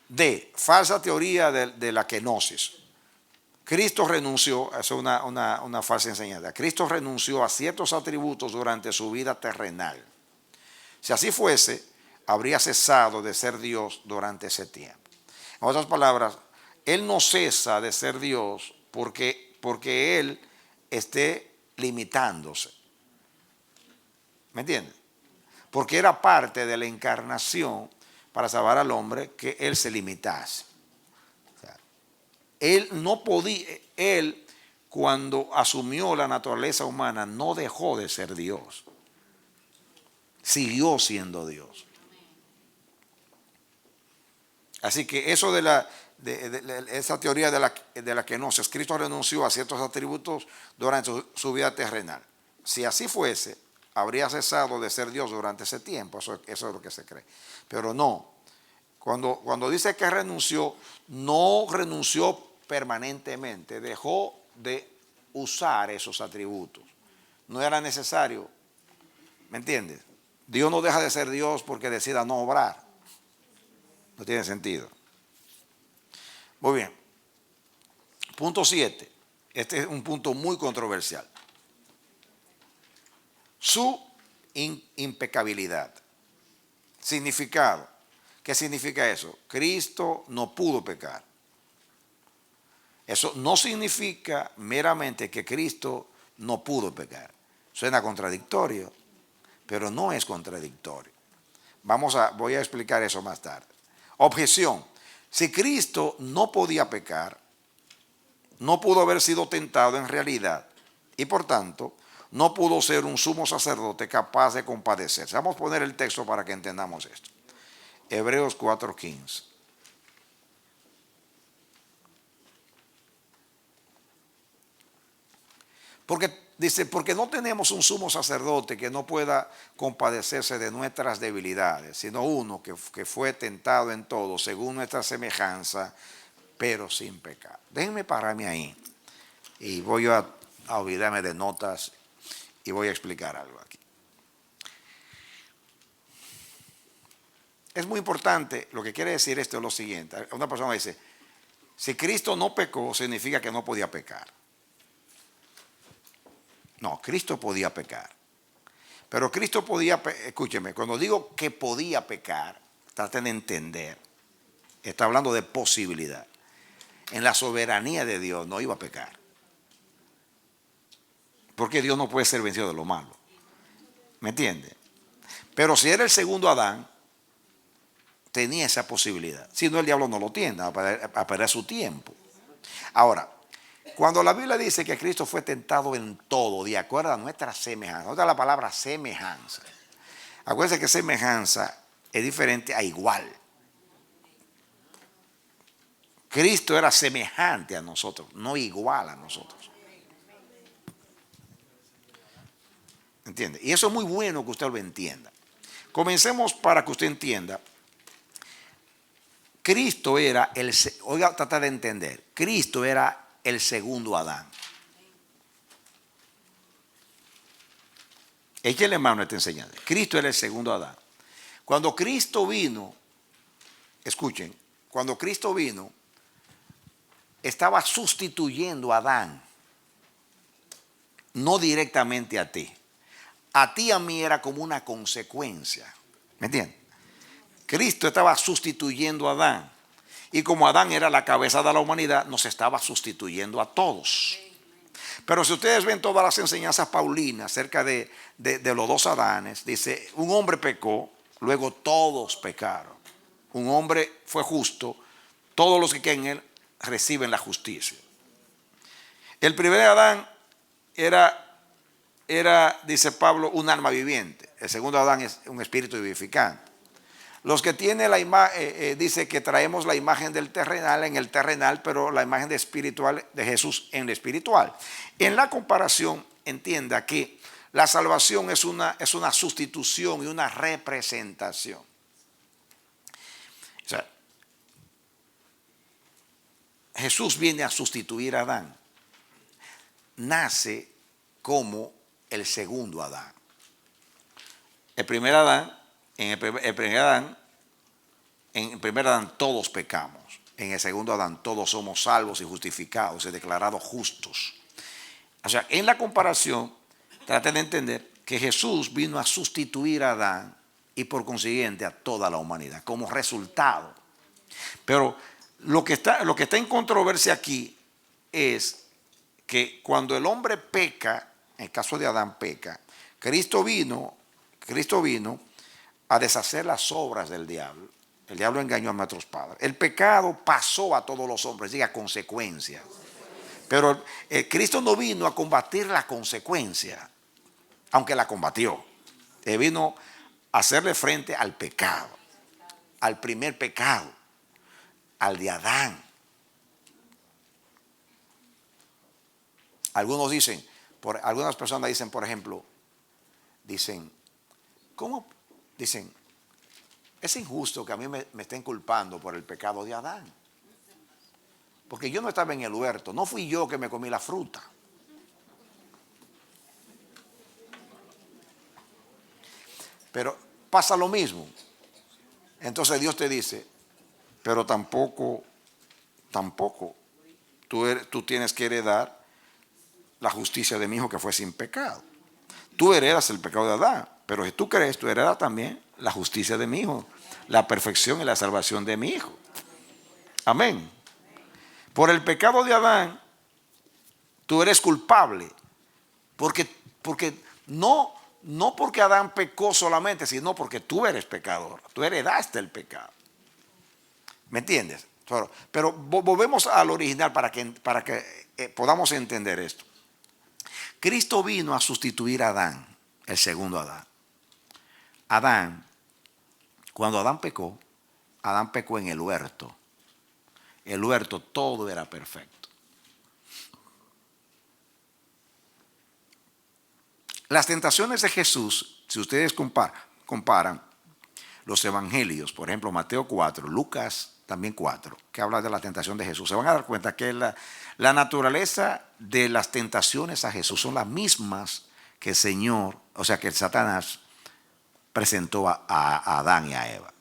D, falsa teoría de la kenosis. Cristo renunció, eso es una falsa enseñanza. Cristo renunció a ciertos atributos durante su vida terrenal. Si así fuese, habría cesado de ser Dios durante ese tiempo. En otras palabras, Él no cesa de ser Dios porque Él esté limitándose. ¿Me entiendes? Porque era parte de la encarnación para salvar al hombre que Él se limitase. O sea, Él no podía, Él cuando asumió la naturaleza humana no dejó de ser Dios. Siguió siendo Dios. Así que eso de esa teoría de la kenosis, Cristo renunció a ciertos atributos durante su vida terrenal. Si así fuese, habría cesado de ser Dios durante ese tiempo. Eso es lo que se cree. Pero no. Cuando dice que renunció, no renunció permanentemente. Dejó de usar esos atributos. No era necesario. ¿Me entiendes? Dios no deja de ser Dios porque decida no obrar. No tiene sentido. Muy bien. Punto 7. Este es un punto muy controversial. Su impecabilidad. Significado. ¿Qué significa eso? Cristo no pudo pecar. Eso no significa meramente que Cristo no pudo pecar. Suena contradictorio, pero no es contradictorio. Voy a explicar eso más tarde. Objeción. Si Cristo no podía pecar, no pudo haber sido tentado en realidad y por tanto no pudo ser un sumo sacerdote capaz de compadecerse. Vamos a poner el texto para que entendamos esto. Hebreos 4:15. Porque no tenemos un sumo sacerdote que no pueda compadecerse de nuestras debilidades, sino uno que fue tentado en todo, según nuestra semejanza, pero sin pecado. Déjenme pararme ahí y voy a olvidarme de notas y voy a explicar algo aquí. Es muy importante, lo que quiere decir esto es lo siguiente. Una persona dice, si Cristo no pecó, significa que no podía pecar. No, Cristo podía pecar. Pero Cristo podía, escúcheme, cuando digo que podía pecar, traten de entender, está hablando de posibilidad. En la soberanía de Dios no iba a pecar. Porque Dios no puede ser vencido de lo malo. ¿Me entiende? Pero si era el segundo Adán, tenía esa posibilidad. Si no, el diablo no lo tiene, a perder su tiempo. Ahora, cuando la Biblia dice que Cristo fue tentado en todo, de acuerdo a nuestra semejanza, nota la palabra semejanza. Acuérdense que semejanza es diferente a igual. Cristo era semejante a nosotros, no igual a nosotros. ¿Entiende? Y eso es muy bueno que usted lo entienda. Comencemos para que usted entienda. Cristo era oiga, trata de entender, Cristo era el segundo Adán. Échale mano a esta enseñanza. Cristo era el segundo Adán. Cuando Cristo vino, escuchen, cuando Cristo vino, estaba sustituyendo a Adán, no directamente a ti. A ti y a mí era como una consecuencia. ¿Me entiendes? Cristo estaba sustituyendo a Adán. Y como Adán era la cabeza de la humanidad, nos estaba sustituyendo a todos. Pero si ustedes ven todas las enseñanzas paulinas acerca de los dos Adanes, dice, un hombre pecó, luego todos pecaron. Un hombre fue justo, todos los que creen en él reciben la justicia. El primer Adán era, dice Pablo, un alma viviente. El segundo Adán es un espíritu vivificante. Los que tienen la imagen, dice que traemos la imagen del terrenal en el terrenal, pero la imagen espiritual de Jesús en lo espiritual. En la comparación, entienda que La salvación es una sustitución y una representación. O sea, Jesús viene a sustituir a Adán. Nace como el segundo Adán. El primer Adán, en el primer Adán todos pecamos. En el segundo Adán todos somos salvos y justificados y declarados justos. O sea, en la comparación, traten de entender que Jesús vino a sustituir a Adán y por consiguiente a toda la humanidad como resultado. Pero lo que está en controversia aquí es que cuando el hombre peca, en el caso de Adán peca, Cristo vino a deshacer las obras del diablo. El diablo engañó a nuestros padres. El pecado pasó a todos los hombres, diga consecuencia. Pero Cristo no vino a combatir la consecuencia, aunque la combatió. Él vino a hacerle frente al pecado, al primer pecado, al de Adán. Algunas personas dicen, por ejemplo, ¿cómo? Dicen, es injusto que a mí me estén culpando por el pecado de Adán. Porque yo no estaba en el huerto, no fui yo que me comí la fruta. Pero pasa lo mismo. Entonces Dios te dice, pero tampoco, tú tienes que heredar la justicia de mi hijo que fue sin pecado. Tú heredas el pecado de Adán, pero si tú crees, tú heredas también la justicia de mi hijo, la perfección y la salvación de mi hijo. Amén. Por el pecado de Adán, tú eres culpable, porque no porque Adán pecó solamente, sino porque tú eres pecador, tú heredaste el pecado. ¿Me entiendes? Pero volvemos al original para que podamos entender esto. Cristo vino a sustituir a Adán, el segundo Adán. Cuando Adán pecó en el huerto. El huerto todo era perfecto. Las tentaciones de Jesús, si ustedes comparan los evangelios, por ejemplo Mateo 4, Lucas también 4, que habla de la tentación de Jesús, se van a dar cuenta que la naturaleza de las tentaciones a Jesús son las mismas que el Señor, o sea que el Satanás presentó a Adán y a Eva.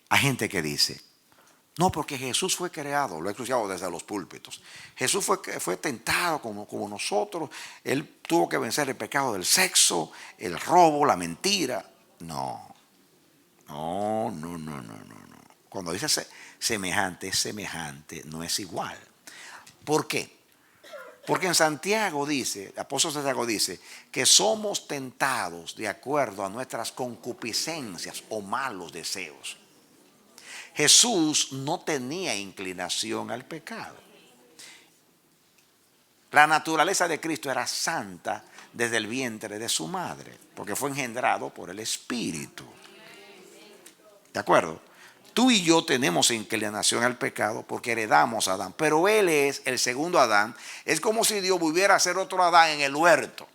Hay gente que dice, no, porque Jesús fue creado, lo he escuchado desde los púlpitos. Jesús fue tentado como nosotros. Él tuvo que vencer el pecado del sexo, el robo, la mentira. No. Cuando dice semejante, es semejante, no es igual. ¿Por qué? Porque en Santiago dice, el apóstol Santiago dice, que somos tentados de acuerdo a nuestras concupiscencias o malos deseos. Jesús no tenía inclinación al pecado. La naturaleza de Cristo era santa desde el vientre de su madre, porque fue engendrado por el Espíritu. ¿De acuerdo? Tú y yo tenemos inclinación al pecado porque heredamos a Adán, pero él es el segundo Adán. Es como si Dios volviera a ser otro Adán en el huerto.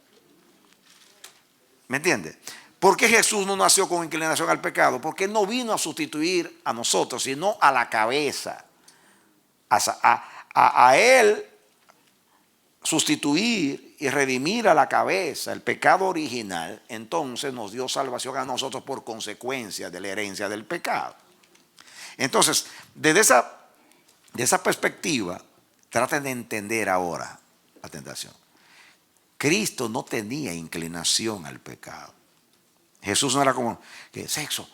¿Me entiendes? ¿Por qué Jesús no nació con inclinación al pecado? Porque Él no vino a sustituir a nosotros, sino a la cabeza. A Él sustituir y redimir a la cabeza, el pecado original, entonces nos dio salvación a nosotros por consecuencia de la herencia del pecado. Entonces, desde esa perspectiva, traten de entender ahora la tentación. Cristo no tenía inclinación al pecado. Jesús no era como que sexo,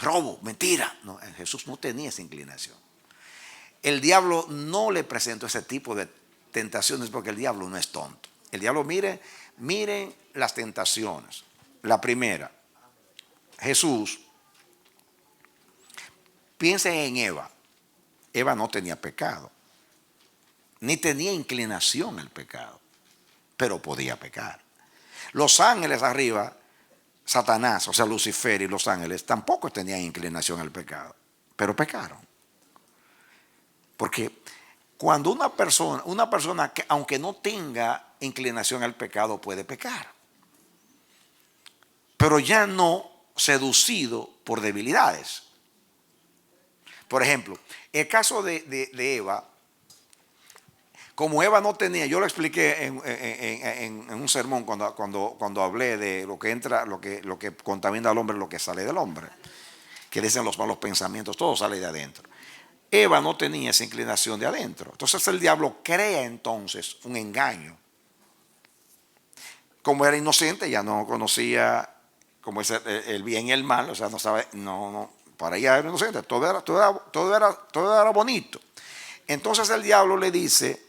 robo, mentira. No, Jesús no tenía esa inclinación. El diablo no le presentó ese tipo de tentaciones porque el diablo no es tonto. El diablo, miren las tentaciones. La primera, Jesús, piensen en Eva. Eva no tenía pecado, ni tenía inclinación al pecado, pero podía pecar. Los ángeles arriba, Satanás, o sea Lucifer y los ángeles, tampoco tenían inclinación al pecado, pero pecaron. Porque cuando una persona que aunque no tenga inclinación al pecado puede pecar, pero ya no seducido por debilidades. Por ejemplo, el caso de Eva, como Eva no tenía, yo lo expliqué en un sermón cuando hablé de lo que entra, lo que contamina al hombre, lo que sale del hombre, que dicen los malos pensamientos, todo sale de adentro. Eva no tenía esa inclinación de adentro. Entonces el diablo crea entonces un engaño. Como era inocente, ya no conocía como es el bien y el mal, o sea, no sabe, para ella era inocente, todo era bonito. Entonces el diablo le dice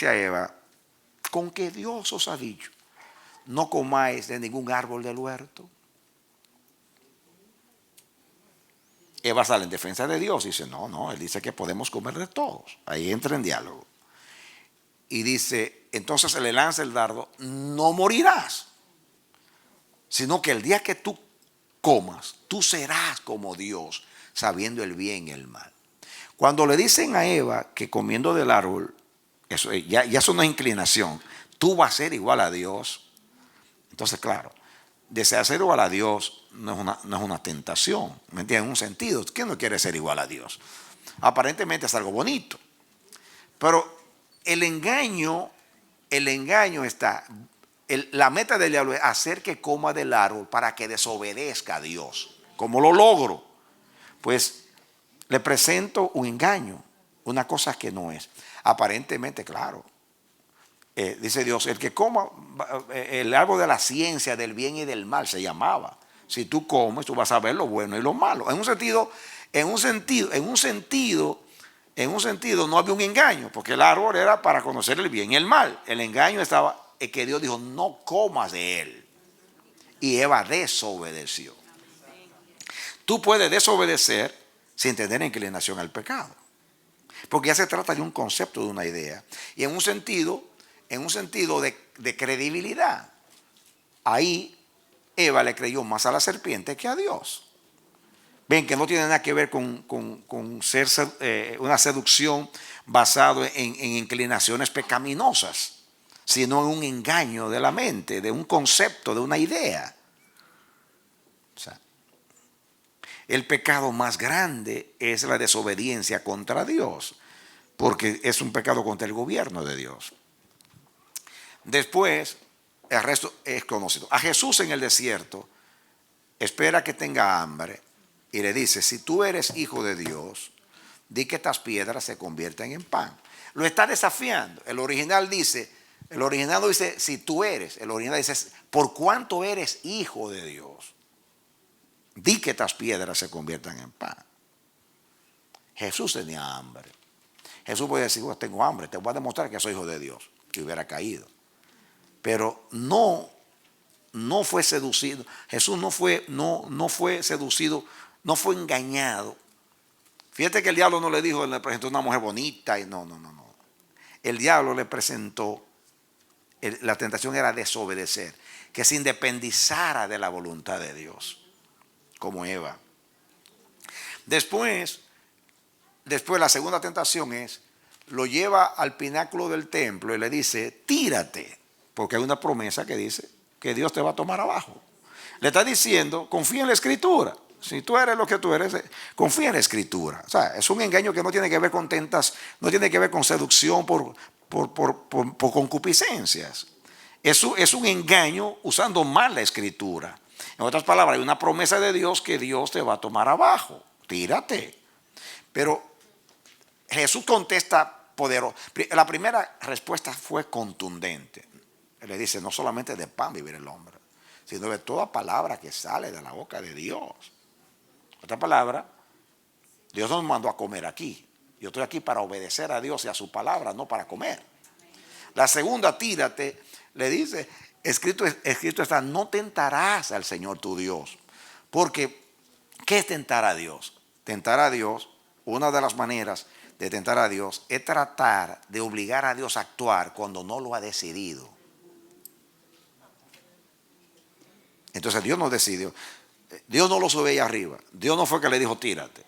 a Eva, con que Dios os ha dicho, no comáis de ningún árbol del huerto. Eva sale en defensa de Dios y dice, no, él dice que podemos comer de todos. Ahí entra en diálogo. Y dice, entonces se le lanza el dardo, no morirás, sino que el día que tú comas, tú serás como Dios, sabiendo el bien y el mal. Cuando le dicen a Eva que comiendo del árbol, eso ya es una inclinación, tú vas a ser igual a Dios. Entonces, claro, desear ser igual a Dios no es una tentación, ¿me entiendes? En un sentido, ¿quién no quiere ser igual a Dios? Aparentemente es algo bonito, pero el engaño está, la meta del diablo es hacer que coma del árbol para que desobedezca a Dios. ¿Cómo lo logro? Pues le presento un engaño, una cosa que no es. Aparentemente, claro, dice Dios, el que coma el árbol de la ciencia del bien y del mal se llamaba. Si tú comes, tú vas a ver lo bueno y lo malo. En un sentido no había un engaño, porque el árbol era para conocer el bien y el mal. El engaño estaba en que Dios dijo, no comas de él. Y Eva desobedeció. Tú puedes desobedecer sin tener inclinación al pecado, porque ya se trata de un concepto, de una idea, y en un sentido de credibilidad. Ahí Eva le creyó más a la serpiente que a Dios. Ven que no tiene nada que ver con ser una seducción basado en inclinaciones pecaminosas, sino en un engaño de la mente, de un concepto, de una idea. O sea, el pecado más grande es la desobediencia contra Dios, porque es un pecado contra el gobierno de Dios. Después, el resto es conocido. A Jesús en el desierto, espera que tenga hambre y le dice, si tú eres hijo de Dios, di que estas piedras se conviertan en pan. Lo está desafiando. El original no dice si tú eres, el original dice por cuánto eres hijo de Dios, di que estas piedras se conviertan en pan. Jesús tenía hambre. Jesús podía decir, tengo hambre, te voy a demostrar que soy hijo de Dios, que hubiera caído. Pero no fue seducido. Jesús no fue seducido, no fue engañado. Fíjate que el diablo no le dijo, le presentó una mujer bonita y no. El diablo le presentó, la tentación era desobedecer, que se independizara de la voluntad de Dios, como Eva. Después la segunda tentación lo lleva al pináculo del templo y le dice, tírate, porque hay una promesa que dice que Dios te va a tomar abajo. Le está diciendo, confía en la Escritura. Si tú eres lo que tú eres, confía en la Escritura. O sea, es un engaño que no tiene que ver con no tiene que ver con seducción por concupiscencias. Es un engaño usando mal la Escritura. En otras palabras, hay una promesa de Dios que Dios te va a tomar abajo. Tírate. Pero Jesús contesta poderoso. La primera respuesta fue contundente. Él le dice, no solamente de pan vivir el hombre, sino de toda palabra que sale de la boca de Dios. Otra palabra, Dios nos mandó a comer aquí. Yo estoy aquí para obedecer a Dios y a su palabra, no para comer. La segunda, tírate, le dice, escrito está, no tentarás al Señor tu Dios. Porque, ¿qué es tentar a Dios? Tentar a Dios, una de las maneras de tentar a Dios es tratar de obligar a Dios a actuar cuando no lo ha decidido. Entonces Dios no decidió. Dios no lo subió ahí arriba. Dios no fue que le dijo tírate.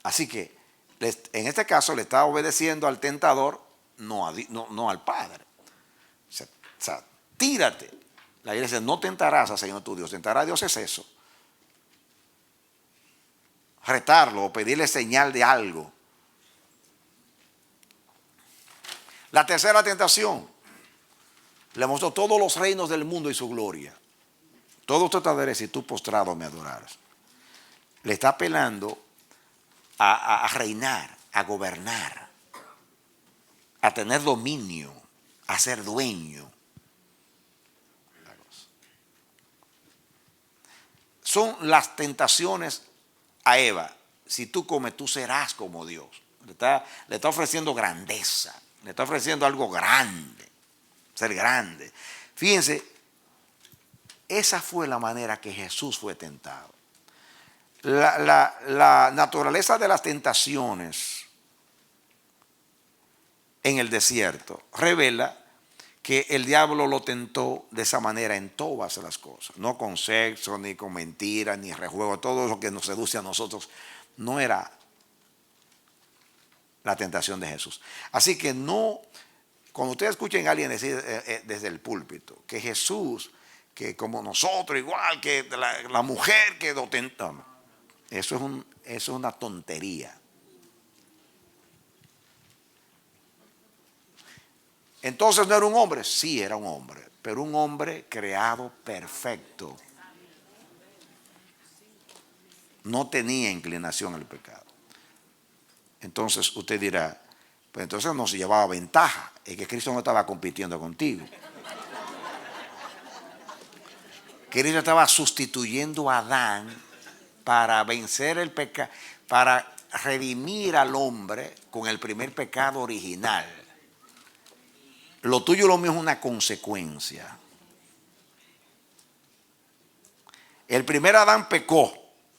Así que En este caso le está obedeciendo al tentador, no al Padre. O sea, tírate. La Biblia dice, no tentarás al Señor tu Dios. Tentar a Dios es eso. Retarlo o pedirle señal de algo. La tercera tentación. Le mostró todos los reinos del mundo y su gloria. Todo esto te daré si tú postrado me adoraras. Le está apelando a reinar, a gobernar, a tener dominio, a ser dueño. Son las tentaciones a Eva. Si tú comes, tú serás como Dios. Le está ofreciendo grandeza, le está ofreciendo algo grande, ser grande. Fíjense, esa fue la manera que Jesús fue tentado. La naturaleza de las tentaciones en el desierto revela que el diablo lo tentó de esa manera en todas las cosas, no con sexo, ni con mentiras, ni rejuego, todo lo que nos seduce a nosotros, no era la tentación de Jesús. Así que no, cuando ustedes escuchen a alguien decir desde el púlpito que Jesús, que como nosotros, igual que la mujer que lo tentó, eso es una tontería. Entonces no era un hombre, sí era un hombre, pero un hombre creado perfecto. No tenía inclinación al pecado. Entonces usted dirá, pues entonces no se llevaba ventaja, es que Cristo no estaba compitiendo contigo. Cristo estaba sustituyendo a Adán para vencer el pecado, para redimir al hombre con el primer pecado original. Lo tuyo y lo mío es una consecuencia. El primer Adán pecó,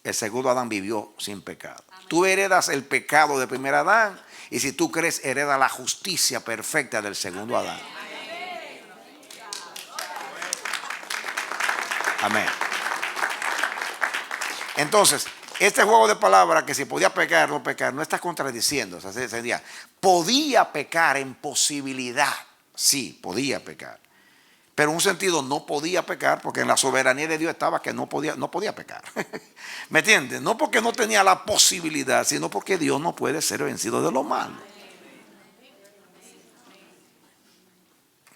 el segundo Adán vivió sin pecado. Tú heredas el pecado del primer Adán y si tú crees, hereda la justicia perfecta del segundo Adán. Amén. Entonces, este juego de palabras que si podía pecar o no pecar, no está contradiciendo. O sea, sería, podía pecar en posibilidad. Sí, podía pecar. Pero en un sentido no podía pecar porque en la soberanía de Dios estaba que no podía pecar. ¿Me entiendes? No porque no tenía la posibilidad, sino porque Dios no puede ser vencido de lo malo.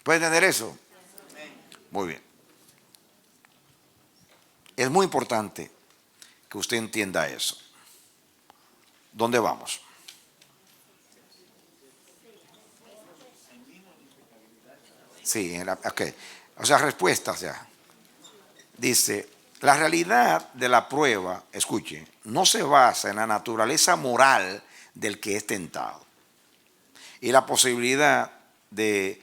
¿Puede entender eso? Muy bien. Es muy importante que usted entienda eso. ¿Dónde vamos? Sí, ok. O sea, respuestas ya. Dice, la realidad de la prueba, escuchen, no se basa en la naturaleza moral del que es tentado y la posibilidad de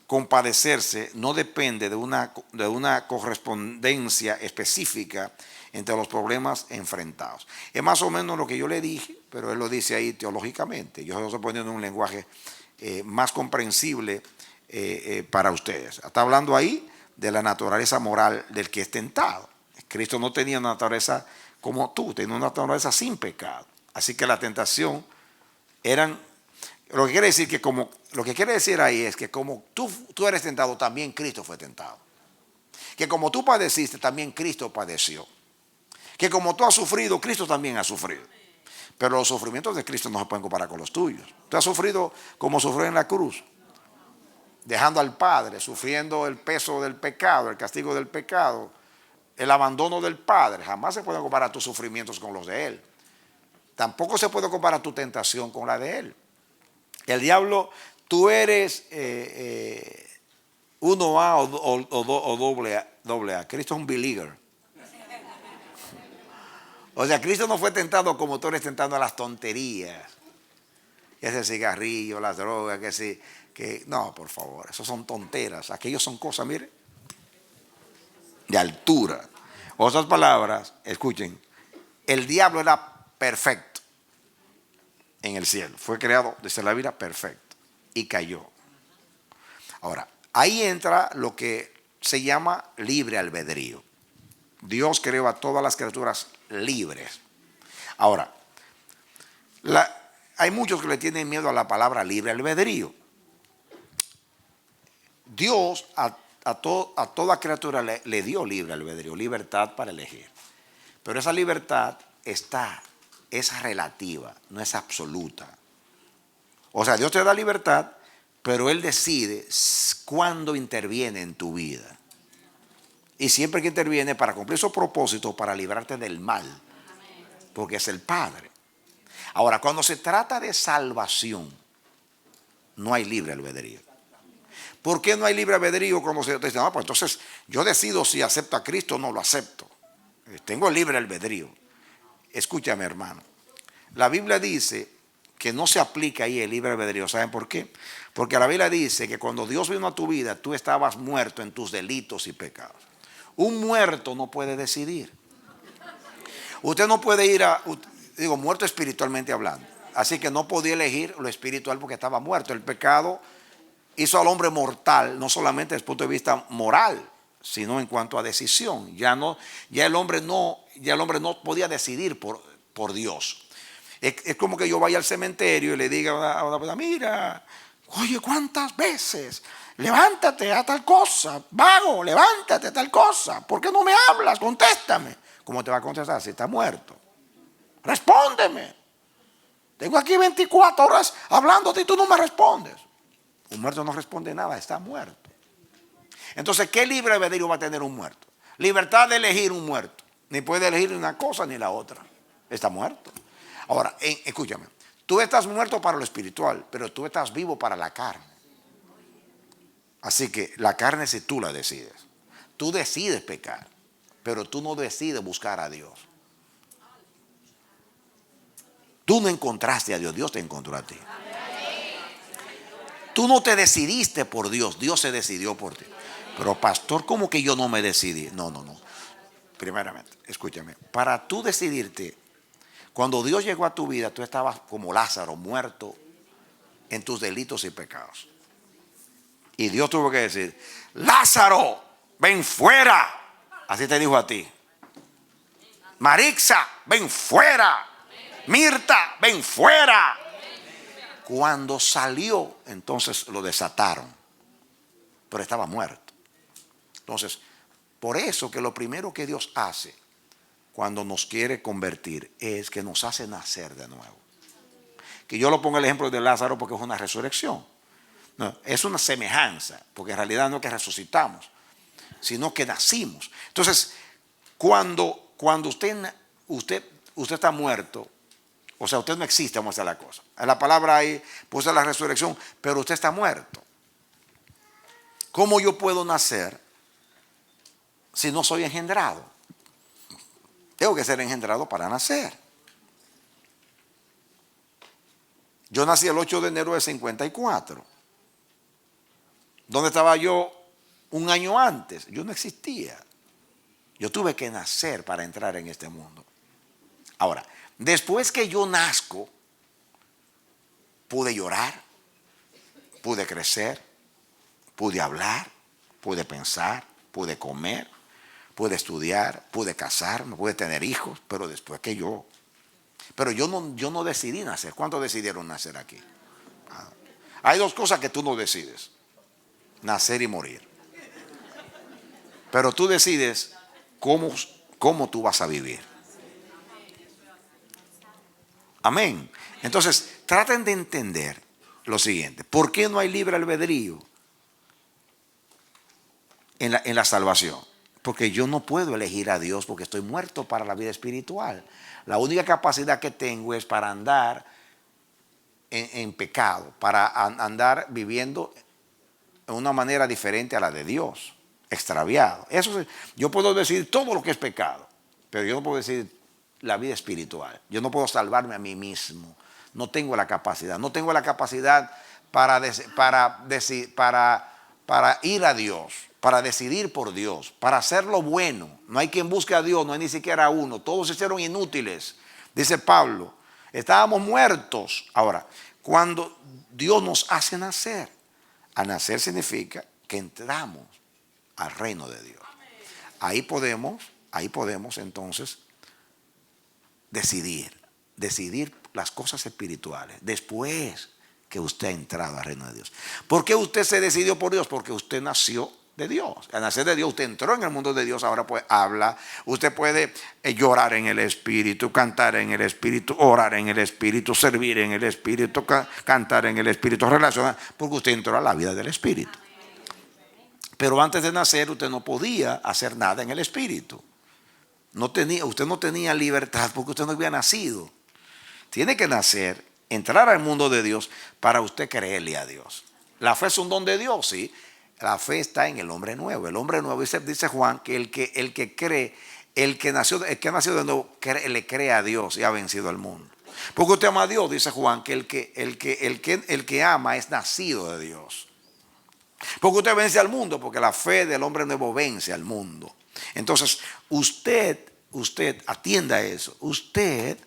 compadecerse no depende de una correspondencia específica entre los problemas enfrentados. Es más o menos lo que yo le dije, pero él lo dice ahí teológicamente. Yo lo estoy poniendo en un lenguaje más comprensible para ustedes. Está hablando ahí de la naturaleza moral del que es tentado. Cristo no tenía una naturaleza como tú, tenía una naturaleza sin pecado. Así que la tentación lo que quiere decir ahí es que como tú eres tentado, también Cristo fue tentado. Que como tú padeciste, también Cristo padeció. Que como tú has sufrido, Cristo también ha sufrido. Pero los sufrimientos de Cristo no se pueden comparar con los tuyos. Tú has sufrido como sufrió en la cruz, dejando al Padre, sufriendo el peso del pecado, el castigo del pecado, el abandono del Padre. Jamás se pueden comparar tus sufrimientos con los de Él. Tampoco se puede comparar tu tentación con la de Él. El diablo, tú eres 1A o doble A. Cristo es un believer. O sea, Cristo no fue tentado como tú eres tentando a las tonterías. Ese cigarrillo, las drogas, no, por favor, eso son tonteras. Aquellos son cosas, mire, de altura. Otras palabras, escuchen, el diablo era perfecto en el cielo. Fue creado desde la vida perfecto y cayó. Ahora, ahí entra lo que se llama libre albedrío. Dios creó a todas las criaturas libres. Ahora, hay muchos que le tienen miedo a la palabra libre albedrío. Dios a toda criatura le dio libre albedrío, libertad para elegir. Pero esa libertad es relativa, no es absoluta. O sea, Dios te da libertad, pero Él decide cuándo interviene en tu vida. Y siempre que interviene para cumplir su propósito, para librarte del mal, porque es el Padre. Ahora, cuando se trata de salvación, no hay libre albedrío. ¿Por qué no hay libre albedrío cuando se dice, no, pues entonces yo decido si acepto a Cristo o no lo acepto? Tengo libre albedrío. Escúchame, hermano. La Biblia dice que no se aplica ahí el libre albedrío. ¿Saben por qué? Porque la Biblia dice que cuando Dios vino a tu vida, tú estabas muerto en tus delitos y pecados. Un muerto no puede decidir. Usted no puede ir muerto espiritualmente hablando. Así que no podía elegir lo espiritual porque estaba muerto. El pecado hizo al hombre mortal, no solamente desde el punto de vista moral, sino en cuanto a decisión. Ya el hombre no podía decidir por Dios. Es como que yo vaya al cementerio y le diga a una persona, mira, oye, ¿cuántas veces? Levántate a tal cosa, vago, levántate a tal cosa. ¿Por qué no me hablas? Contéstame. ¿Cómo te va a contestar si está muerto? Respóndeme. Tengo aquí 24 horas hablándote y tú no me respondes. Un muerto no responde nada, está muerto. Entonces, ¿qué libre albedrío va a tener un muerto? Libertad de elegir un muerto. Ni puede elegir una cosa ni la otra. Está muerto. Ahora, escúchame. Tú estás muerto para lo espiritual, pero tú estás vivo para la carne. Así que la carne si tú la decides. Tú decides pecar, pero tú no decides buscar a Dios. Tú no encontraste a Dios, Dios te encontró a ti. Tú no te decidiste por Dios, Dios se decidió por ti. Pero pastor, ¿cómo que yo no me decidí? No. Primeramente, escúchame. Para tú decidirte, cuando Dios llegó a tu vida, tú estabas como Lázaro, muerto en tus delitos y pecados. Y Dios tuvo que decir, Lázaro, ven fuera. Así te dijo a ti. Marixa, ven fuera. Mirta, ven fuera. Cuando salió, entonces lo desataron. Pero estaba muerto. Entonces, por eso que lo primero que Dios hace cuando nos quiere convertir es que nos hace nacer de nuevo. Que yo lo pongo el ejemplo de Lázaro porque es una resurrección. No, es una semejanza, porque en realidad no es que resucitamos, sino que nacimos. Entonces, cuando usted está muerto, o sea, usted no existe, vamos a hacer la cosa. En la palabra ahí puse la resurrección, pero usted está muerto. ¿Cómo yo puedo nacer si no soy engendrado? Tengo que ser engendrado para nacer. Yo nací el 8 de enero de 54. ¿Dónde estaba yo un año antes? Yo no existía. Yo tuve que nacer para entrar en este mundo. Ahora, después que yo nazco, pude llorar, pude crecer, pude hablar, pude pensar, pude comer, pude estudiar, pude casarme, pude tener hijos, pero después que pero yo no decidí nacer. ¿Cuántos decidieron nacer aquí? Hay dos cosas que tú no decides: nacer y morir. Pero tú decides cómo tú vas a vivir. Amén. Entonces, traten de entender lo siguiente. ¿Por qué no hay libre albedrío en la salvación? Porque yo no puedo elegir a Dios porque estoy muerto para la vida espiritual. La única capacidad que tengo es para andar en pecado, para andar viviendo de una manera diferente a la de Dios, extraviado. Yo puedo decir todo lo que es pecado, pero yo no puedo decir la vida espiritual. Yo no puedo salvarme a mí mismo. No tengo la capacidad. No tengo la capacidad para ir a Dios, para decidir por Dios, para hacer lo bueno. No hay quien busque a Dios, no hay ni siquiera uno. Todos se hicieron inútiles. Dice Pablo, estábamos muertos. Ahora, cuando Dios nos hace nacer, a nacer significa que entramos al reino de Dios. Ahí podemos entonces decidir las cosas espirituales después que usted ha entrado al reino de Dios. ¿Por qué usted se decidió por Dios? Porque usted nació de Dios. Al nacer de Dios, usted entró en el mundo de Dios, ahora pues habla. Usted puede llorar en el Espíritu, cantar en el Espíritu, orar en el Espíritu, servir en el Espíritu, cantar en el Espíritu, relacionar, porque usted entró a la vida del Espíritu. Pero antes de nacer usted no podía hacer nada en el Espíritu. Usted no tenía libertad porque usted no había nacido. Tiene que nacer, entrar al mundo de Dios para usted creerle a Dios. La fe es un don de Dios, sí. La fe está en el hombre nuevo. El hombre nuevo, dice Juan, que el que cree, el que nació de nuevo, le cree a Dios y ha vencido al mundo. Porque usted ama a Dios, dice Juan, que el que ama es nacido de Dios. Porque usted vence al mundo, porque la fe del hombre nuevo vence al mundo. Entonces, usted atienda a eso. Usted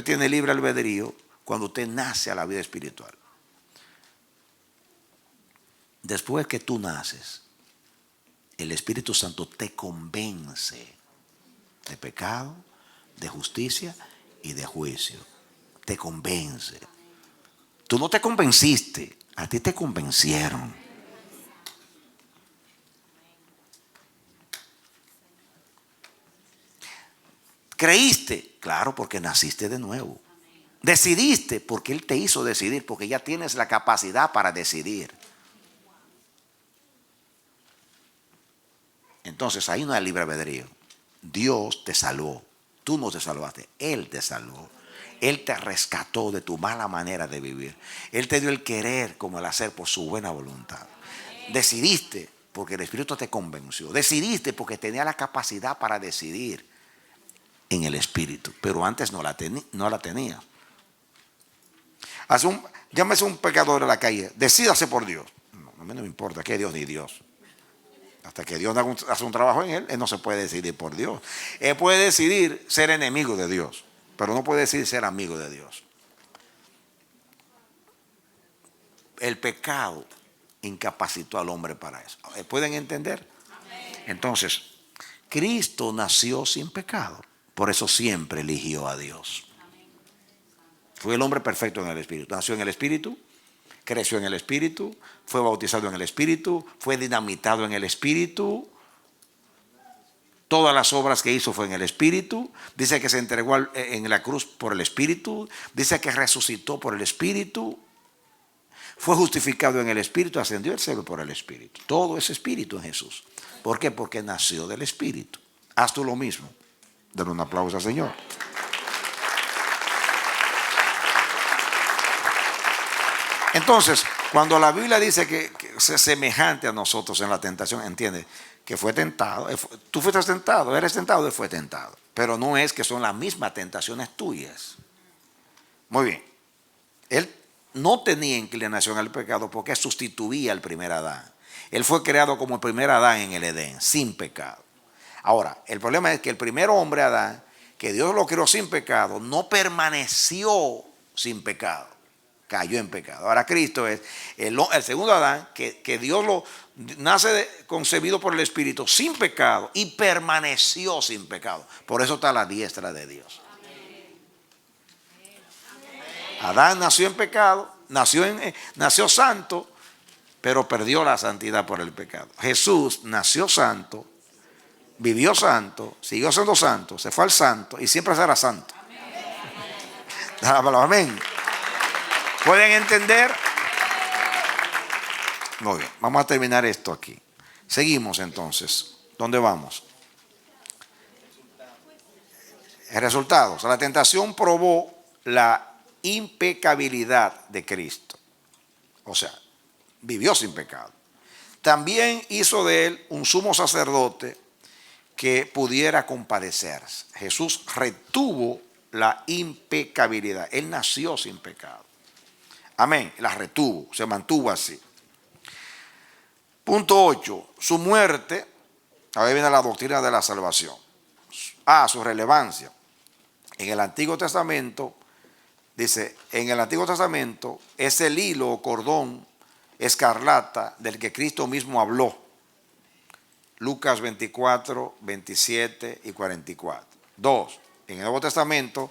tiene libre albedrío cuando usted nace a la vida espiritual. Después que tú naces, el Espíritu Santo te convence de pecado, de justicia y de juicio. Te convence. Tú no te convenciste, a ti te convencieron. Creíste, claro, porque naciste de nuevo. Decidiste, porque Él te hizo decidir, porque ya tienes la capacidad para decidir. Entonces ahí no hay libre albedrío. Dios te salvó. Tú no te salvaste, Él te salvó. Él te rescató de tu mala manera de vivir. Él te dio el querer como el hacer por su buena voluntad. Decidiste porque el Espíritu te convenció. Decidiste porque tenía la capacidad para decidir en el Espíritu. Pero antes no la tenía. Llámese un pecador a la calle. Decídase por Dios. No, a mí no me importa que Dios ni Dios. Hasta que Dios hace un trabajo en él no se puede decidir por Dios. Él puede decidir ser enemigo de Dios, pero no puede decidir ser amigo de Dios. El pecado incapacitó al hombre para eso. ¿Pueden entender? Entonces, Cristo nació sin pecado. Por eso siempre eligió a Dios. Fue el hombre perfecto en el Espíritu. Nació en el Espíritu. Creció en el Espíritu, fue bautizado en el Espíritu, fue dinamitado en el Espíritu. Todas las obras que hizo fue en el Espíritu. Dice que se entregó en la cruz por el Espíritu. Dice que resucitó por el Espíritu. Fue justificado en el Espíritu, ascendió al cielo por el Espíritu. Todo es Espíritu en Jesús. ¿Por qué? Porque nació del Espíritu. Haz tú lo mismo. Dale un aplauso al Señor. Entonces, cuando la Biblia dice que es semejante a nosotros en la tentación, entiende que fue tentado. Tú fuiste tentado, eres tentado, él fue tentado. Pero no es que son las mismas tentaciones tuyas. Muy bien. Él no tenía inclinación al pecado porque sustituía al primer Adán. Él fue creado como el primer Adán en el Edén, sin pecado. Ahora, el problema es que el primer hombre Adán, que Dios lo creó sin pecado, no permaneció sin pecado. Cayó en pecado. Ahora Cristo es el segundo Adán, que Dios lo nace concebido por el Espíritu sin pecado y permaneció sin pecado. Por eso está a la diestra de Dios. Adán nació en pecado, nació santo, pero perdió la santidad por el pecado. Jesús nació santo, vivió santo, siguió siendo santo, se fue al santo y siempre será santo. Amén. ¿Pueden entender? Muy bien, vamos a terminar esto aquí. Seguimos entonces. ¿Dónde vamos? El resultado. O sea, la tentación probó la impecabilidad de Cristo. O sea, vivió sin pecado. También hizo de él un sumo sacerdote que pudiera compadecerse. Jesús retuvo la impecabilidad. Él nació sin pecado. Amén, la retuvo, se mantuvo así. Punto 8, su muerte. Ahora viene la doctrina de la salvación. Su relevancia. En el Antiguo Testamento, dice, en el Antiguo Testamento es el hilo o cordón escarlata del que Cristo mismo habló. Lucas 24, 27 y 44. 2, en el Nuevo Testamento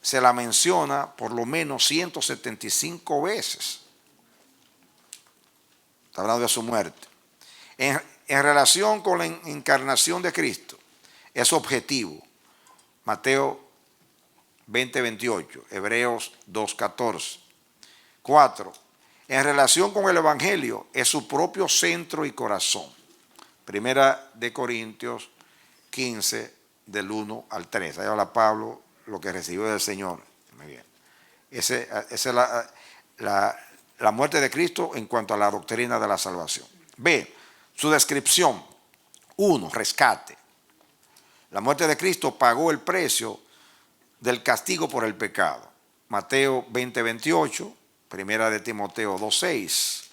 se la menciona por lo menos 175 veces. Está hablando de su muerte. En relación con la encarnación de Cristo, es objetivo. Mateo 20:28, Hebreos 2:14. 4. En relación con el Evangelio, es su propio centro y corazón. Primera de Corintios 15, del 1 al 3. Ahí habla Pablo lo que recibió del Señor. Muy bien. Esa es la muerte de Cristo en cuanto a la doctrina de la salvación. B. Su descripción. 1. Rescate. La muerte de Cristo pagó el precio del castigo por el pecado. Mateo 20:28, primera de Timoteo 2:6.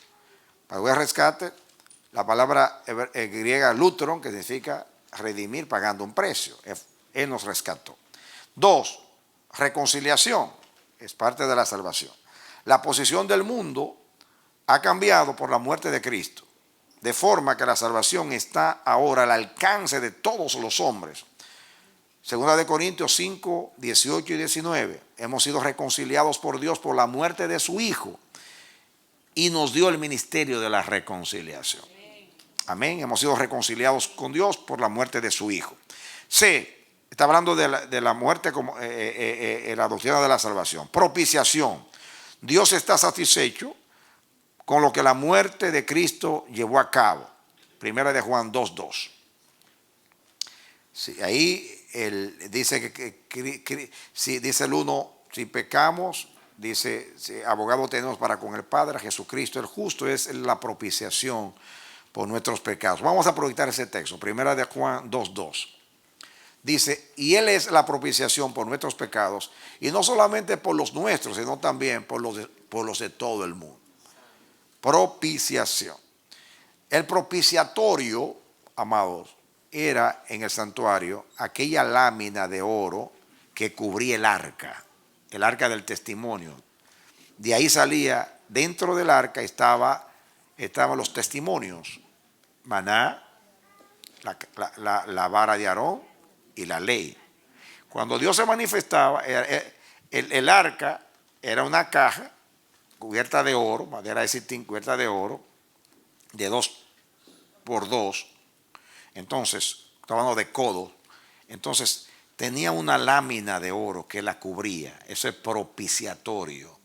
Pagó el rescate. La palabra griega lutron, que significa redimir pagando un precio. Él nos rescató. 2. Reconciliación. Es parte de la salvación. La posición del mundo ha cambiado por la muerte de Cristo, de forma que la salvación está ahora al alcance de todos los hombres. Segunda de Corintios 5, 18 y 19. Hemos sido reconciliados por Dios por la muerte de su Hijo y nos dio el ministerio de la reconciliación. Amén. Hemos sido reconciliados con Dios por la muerte de su Hijo. C. Está hablando de la muerte como la doctrina de la salvación. Propiciación. Dios está satisfecho con lo que la muerte de Cristo llevó a cabo. Primera de Juan 2:2. Sí, ahí él dice si dice el 1, si pecamos, dice, si abogado tenemos para con el Padre, Jesucristo el justo, es la propiciación por nuestros pecados. Vamos a proyectar ese texto. Primera de Juan 2:2. Dice, y Él es la propiciación por nuestros pecados, y no solamente por los nuestros, sino también por los de todo el mundo. Propiciación. El propiciatorio, amados, era en el santuario aquella lámina de oro que cubría el arca del testimonio. De ahí salía, dentro del arca estaban los testimonios, maná, la vara de Aarón y la ley. Cuando Dios se manifestaba, el arca era una caja cubierta de oro, madera de sitín cubierta de oro, de 2 por 2. Entonces, estaba hablando de codo. Entonces, tenía una lámina de oro que la cubría. Eso es propiciatorio.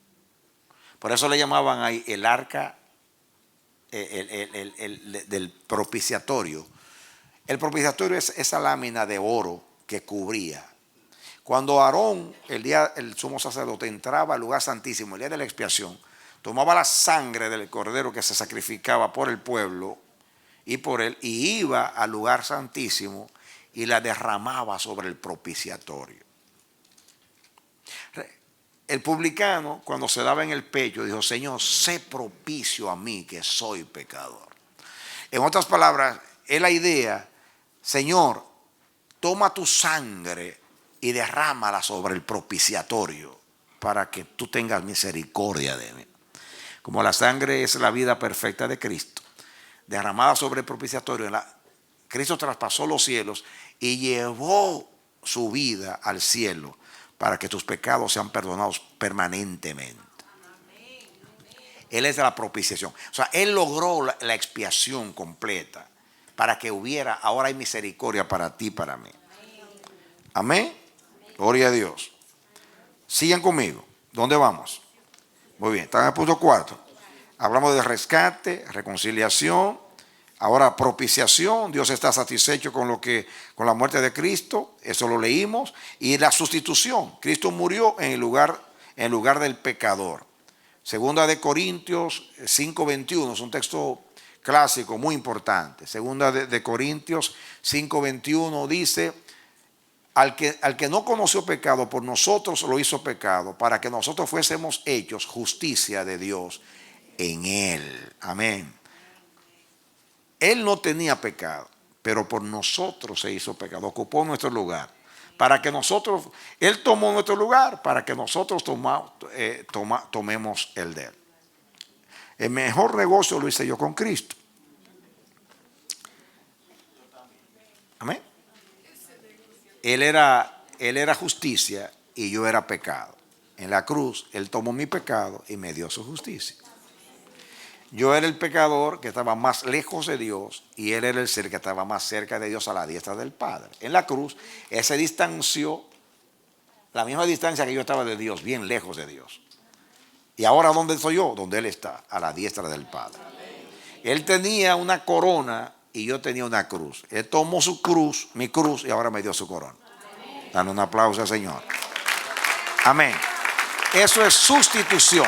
Por eso le llamaban ahí el arca del propiciatorio. El propiciatorio es esa lámina de oro que cubría. Cuando Aarón, el sumo sacerdote, entraba al lugar santísimo, el día de la expiación, tomaba la sangre del cordero que se sacrificaba por el pueblo y por él, y iba al lugar santísimo y la derramaba sobre el propiciatorio. El publicano, cuando se daba en el pecho, dijo, Señor, sé propicio a mí que soy pecador. En otras palabras, es la idea, Señor, toma tu sangre y derrámala sobre el propiciatorio para que tú tengas misericordia de mí. Como la sangre es la vida perfecta de Cristo, derramada sobre el propiciatorio, Cristo traspasó los cielos y llevó su vida al cielo para que tus pecados sean perdonados permanentemente. Él es la propiciación. O sea, Él logró la expiación completa para que ahora hay misericordia para ti y para mí. Amén. Gloria a Dios. Sigan conmigo. ¿Dónde vamos? Muy bien, están en el punto 4. Hablamos de rescate, reconciliación, ahora propiciación. Dios está satisfecho con la muerte de Cristo, eso lo leímos, y la sustitución. Cristo murió en lugar del pecador. Segunda de Corintios 5:21, es un texto clásico muy importante. Segunda de Corintios 5:21 dice, al que no conoció pecado, por nosotros lo hizo pecado, para que nosotros fuésemos hechos justicia de Dios en Él. Amén. Él no tenía pecado, pero por nosotros se hizo pecado, ocupó nuestro lugar. Para que nosotros, Él tomó nuestro lugar, para que nosotros tomemos el de Él. El mejor negocio lo hice yo con Cristo. Amén. Él era justicia y yo era pecado. En la cruz, Él tomó mi pecado y me dio su justicia. Yo era el pecador que estaba más lejos de Dios y Él era el ser que estaba más cerca de Dios a la diestra del Padre. En la cruz, Él se distanció, la misma distancia que yo estaba de Dios, bien lejos de Dios. Y ahora, ¿dónde estoy yo? Donde Él está, a la diestra del Padre. Él tenía una corona y yo tenía una cruz. Él tomó su cruz, mi cruz, y ahora me dio su corona. Dale un aplauso al Señor. Amén. Eso es sustitución.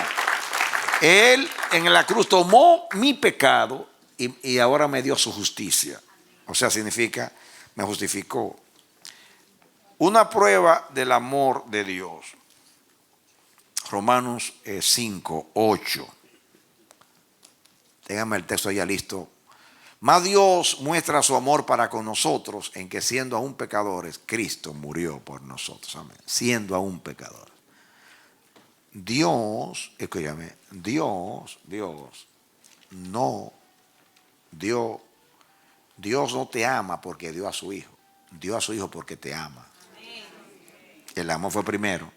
Él en la cruz tomó mi pecado y ahora me dio su justicia. O sea, significa, me justificó. Una prueba del amor de Dios. Romanos 5, 8. Téngame el texto ya listo. Mas Dios muestra su amor para con nosotros en que siendo aún pecadores, Cristo murió por nosotros. Amén. Siendo aún pecadores. Dios, escúchame, Dios no te ama porque dio a su Hijo. Dio a su Hijo porque te ama. El amor fue primero.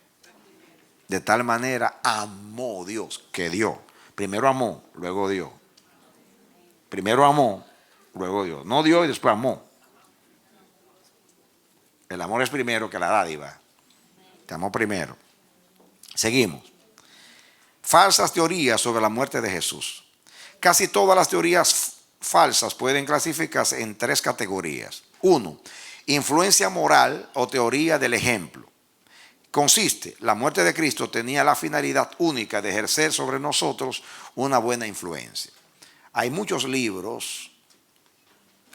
De tal manera amó Dios que dio. Primero amó, luego dio. Primero amó, luego dio. No dio y después amó. El amor es primero que la dádiva. Te amó primero. Seguimos. Falsas teorías sobre la muerte de Jesús. Casi todas las teorías falsas pueden clasificarse en tres categorías. 1. Influencia moral o teoría del ejemplo. Consiste, la muerte de Cristo tenía la finalidad única de ejercer sobre nosotros una buena influencia. Hay muchos libros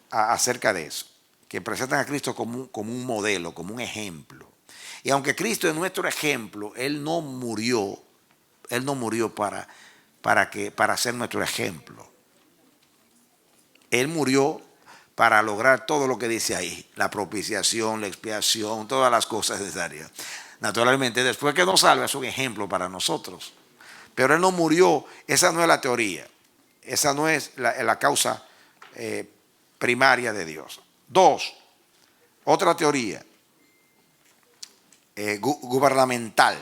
acerca de eso, que presentan a Cristo como un modelo, como un ejemplo. Y aunque Cristo es nuestro ejemplo, Él no murió para ser nuestro ejemplo. Él murió para lograr todo lo que dice ahí, la propiciación, la expiación, todas las cosas necesarias. Naturalmente, después que nos salva, es un ejemplo para nosotros. Pero Él no murió, esa no es la teoría, esa no es la causa primaria de Dios. 2, otra teoría gubernamental.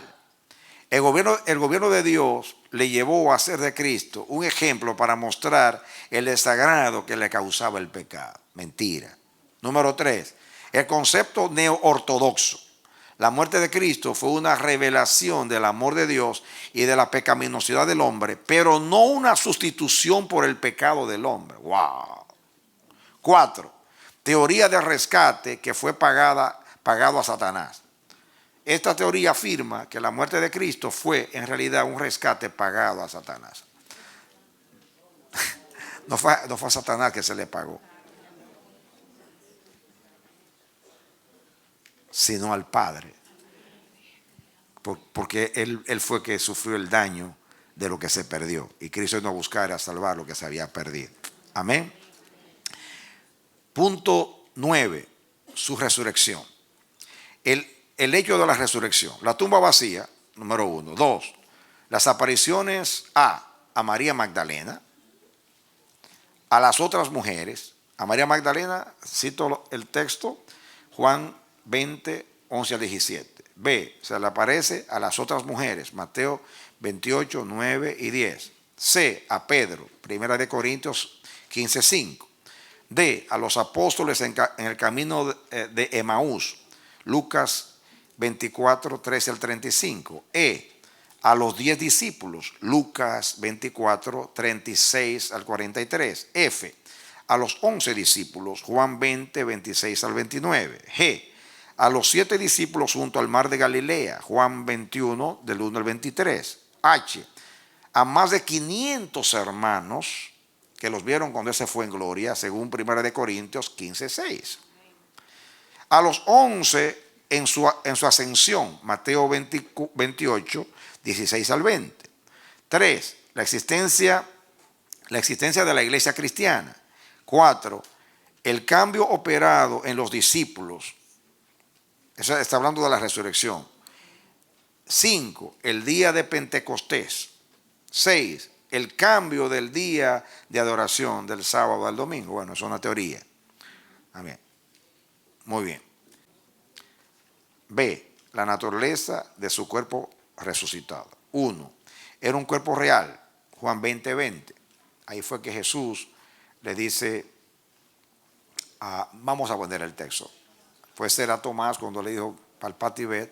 El gobierno de Dios le llevó a hacer de Cristo un ejemplo para mostrar el desagrado que le causaba el pecado. Mentira. Número 3, el concepto neo-ortodoxo. La muerte de Cristo fue una revelación del amor de Dios y de la pecaminosidad del hombre, pero no una sustitución por el pecado del hombre. ¡Wow! 4, teoría de rescate que fue pagado a Satanás. Esta teoría afirma que la muerte de Cristo fue en realidad un rescate pagado a Satanás. No fue a Satanás que se le pagó, sino al Padre. Porque él fue que sufrió el daño de lo que se perdió. Y Cristo vino a buscar y a salvar lo que se había perdido. Amén. Punto 9. Su resurrección. El hecho de la resurrección. La tumba vacía, número 1. 2. Las apariciones a María Magdalena, a las otras mujeres. A María Magdalena, cito el texto, Juan 20, 11 al 17. B, se le aparece a las otras mujeres, Mateo 28, 9 y 10. C, a Pedro, 1 Corintios 15, 5. D, a los apóstoles en el camino de Emaús, Lucas 24, 13 al 35. E, a los 10 discípulos, Lucas 24, 36 al 43. F, a los 11 discípulos, Juan 20, 26 al 29. G, a los 7 discípulos junto al mar de Galilea, Juan 21, del 1 al 23. H, a más de 500 hermanos que los vieron cuando Él se fue en gloria, según 1 Corintios 15, 6. A los 11 en su ascensión, Mateo 28, 16 al 20. 3, la existencia de la iglesia cristiana. 4, el cambio operado en los discípulos. Eso está hablando de la resurrección. 5, el día de Pentecostés. 6, el cambio del día de adoración del sábado al domingo. Bueno, es una teoría. Amén. Muy bien. B, la naturaleza de su cuerpo resucitado. 1. Era un cuerpo real, Juan 20:20. Ahí fue que Jesús le dice, vamos a poner el texto. Fue ser a Tomás cuando le dijo, palpate y ved.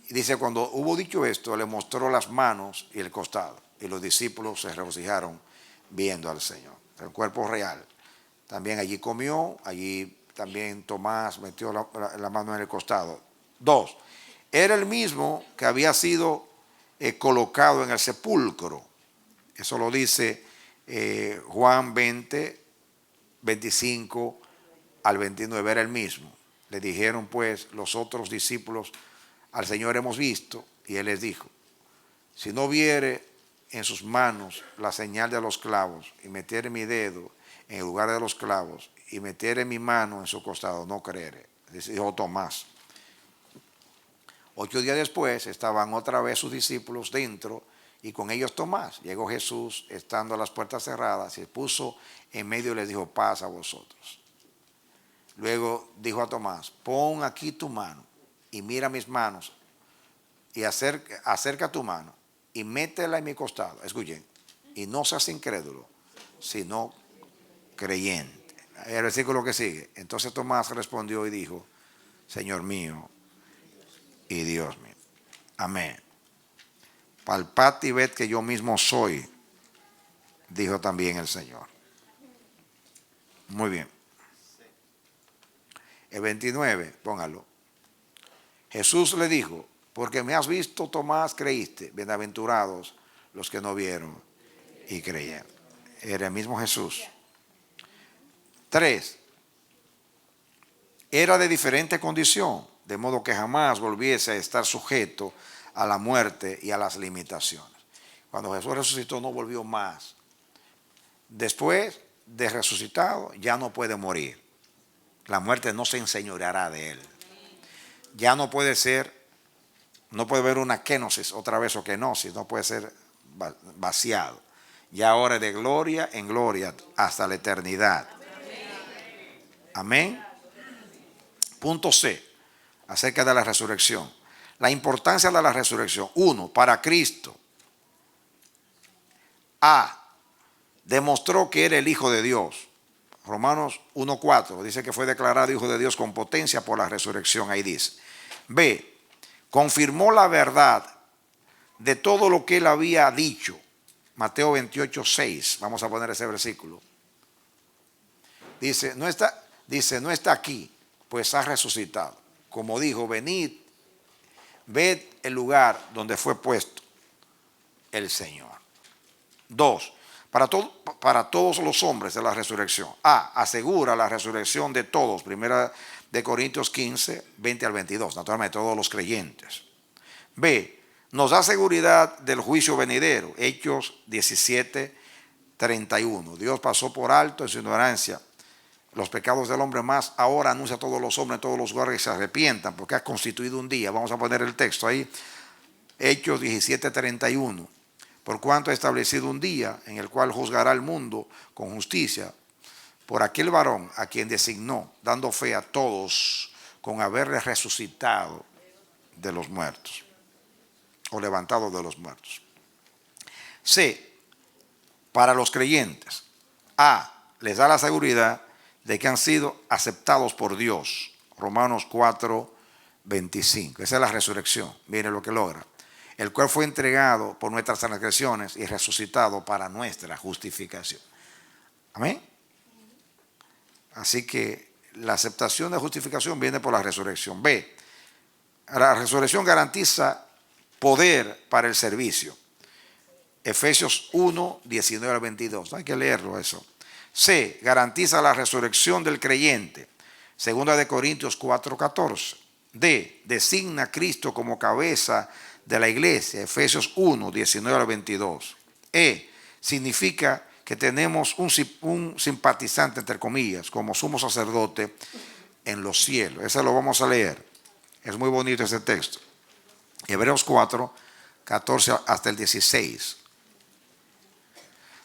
Y dice, cuando hubo dicho esto, le mostró las manos y el costado. Y los discípulos se regocijaron viendo al Señor. El cuerpo real. También allí comió, allí también Tomás metió la mano en el costado. 2. Era el mismo que había sido colocado en el sepulcro. Eso lo dice Juan 20:25 al 29. Era el mismo. Le dijeron pues los otros discípulos, al Señor hemos visto. Y Él les dijo, si no viere en sus manos la señal de los clavos y metiere mi dedo en el lugar de los clavos y metiere mi mano en su costado, no creeré. Dijo Tomás. 8 días después estaban otra vez sus discípulos dentro y con ellos Tomás. Llegó Jesús estando las puertas cerradas, se puso en medio y les dijo, paz a vosotros. Luego dijo a Tomás, pon aquí tu mano y mira mis manos y acerca tu mano y métela en mi costado. Escuchen, y no seas incrédulo, sino creyente. El versículo que sigue. Entonces Tomás respondió y dijo, Señor mío y Dios mío. Amén. Palpad y ved que yo mismo soy, dijo también el Señor. Muy bien. El 29, póngalo. Jesús le dijo, porque me has visto, Tomás, creíste. Bienaventurados los que no vieron y creyeron. Era el mismo Jesús. 3. Era de diferente condición, de modo que jamás volviese a estar sujeto a la muerte y a las limitaciones. Cuando Jesús resucitó no volvió más. Después de resucitado ya no puede morir. La muerte no se enseñoreará de él. Ya no puede ser, no puede haber una kenosis otra vez o kenosis, no puede ser vaciado. Ya ahora de gloria en gloria hasta la eternidad. Amén. Punto C, acerca de la resurrección. La importancia de la resurrección. 1, para Cristo. Demostró que era el Hijo de Dios. Romanos 1:4 dice que fue declarado Hijo de Dios con potencia por la resurrección. Ahí dice. B, confirmó la verdad de todo lo que él había dicho. Mateo 28:6. Vamos a poner ese versículo. Dice, no está aquí, pues ha resucitado. Como dijo, venid, ved el lugar donde fue puesto el Señor. 2. Para todos los hombres de la resurrección. Asegura la resurrección de todos. Primera de Corintios 15, 20 al 22. Naturalmente, todos los creyentes. B. Nos da seguridad del juicio venidero. Hechos 17, 31. Dios pasó por alto en su ignorancia los pecados del hombre, más ahora anuncia a todos los hombres, a todos los lugares que se arrepientan, porque ha constituido un día. Vamos a poner el texto ahí. Hechos 17, 31. Por cuanto ha establecido un día en el cual juzgará al mundo con justicia por aquel varón a quien designó, dando fe a todos con haberle resucitado de los muertos o levantado de los muertos. C, para los creyentes. Les da la seguridad de que han sido aceptados por Dios. Romanos 4, 25. Esa es la resurrección. Mire lo que logra. El cual fue entregado por nuestras transgresiones y resucitado para nuestra justificación. Amén. Así que la aceptación de justificación viene por la resurrección. B, la resurrección garantiza poder para el servicio. Efesios 1, 19 al 22. No hay que leerlo eso. C, garantiza la resurrección del creyente. Segunda de Corintios 4, 14. D, designa a Cristo como cabeza de la iglesia. Efesios 1, 19 al 22. E, significa que tenemos un simpatizante, entre comillas, como sumo sacerdote en los cielos. Ese lo vamos a leer. Es muy bonito ese texto. Hebreos 4, 14 hasta el 16.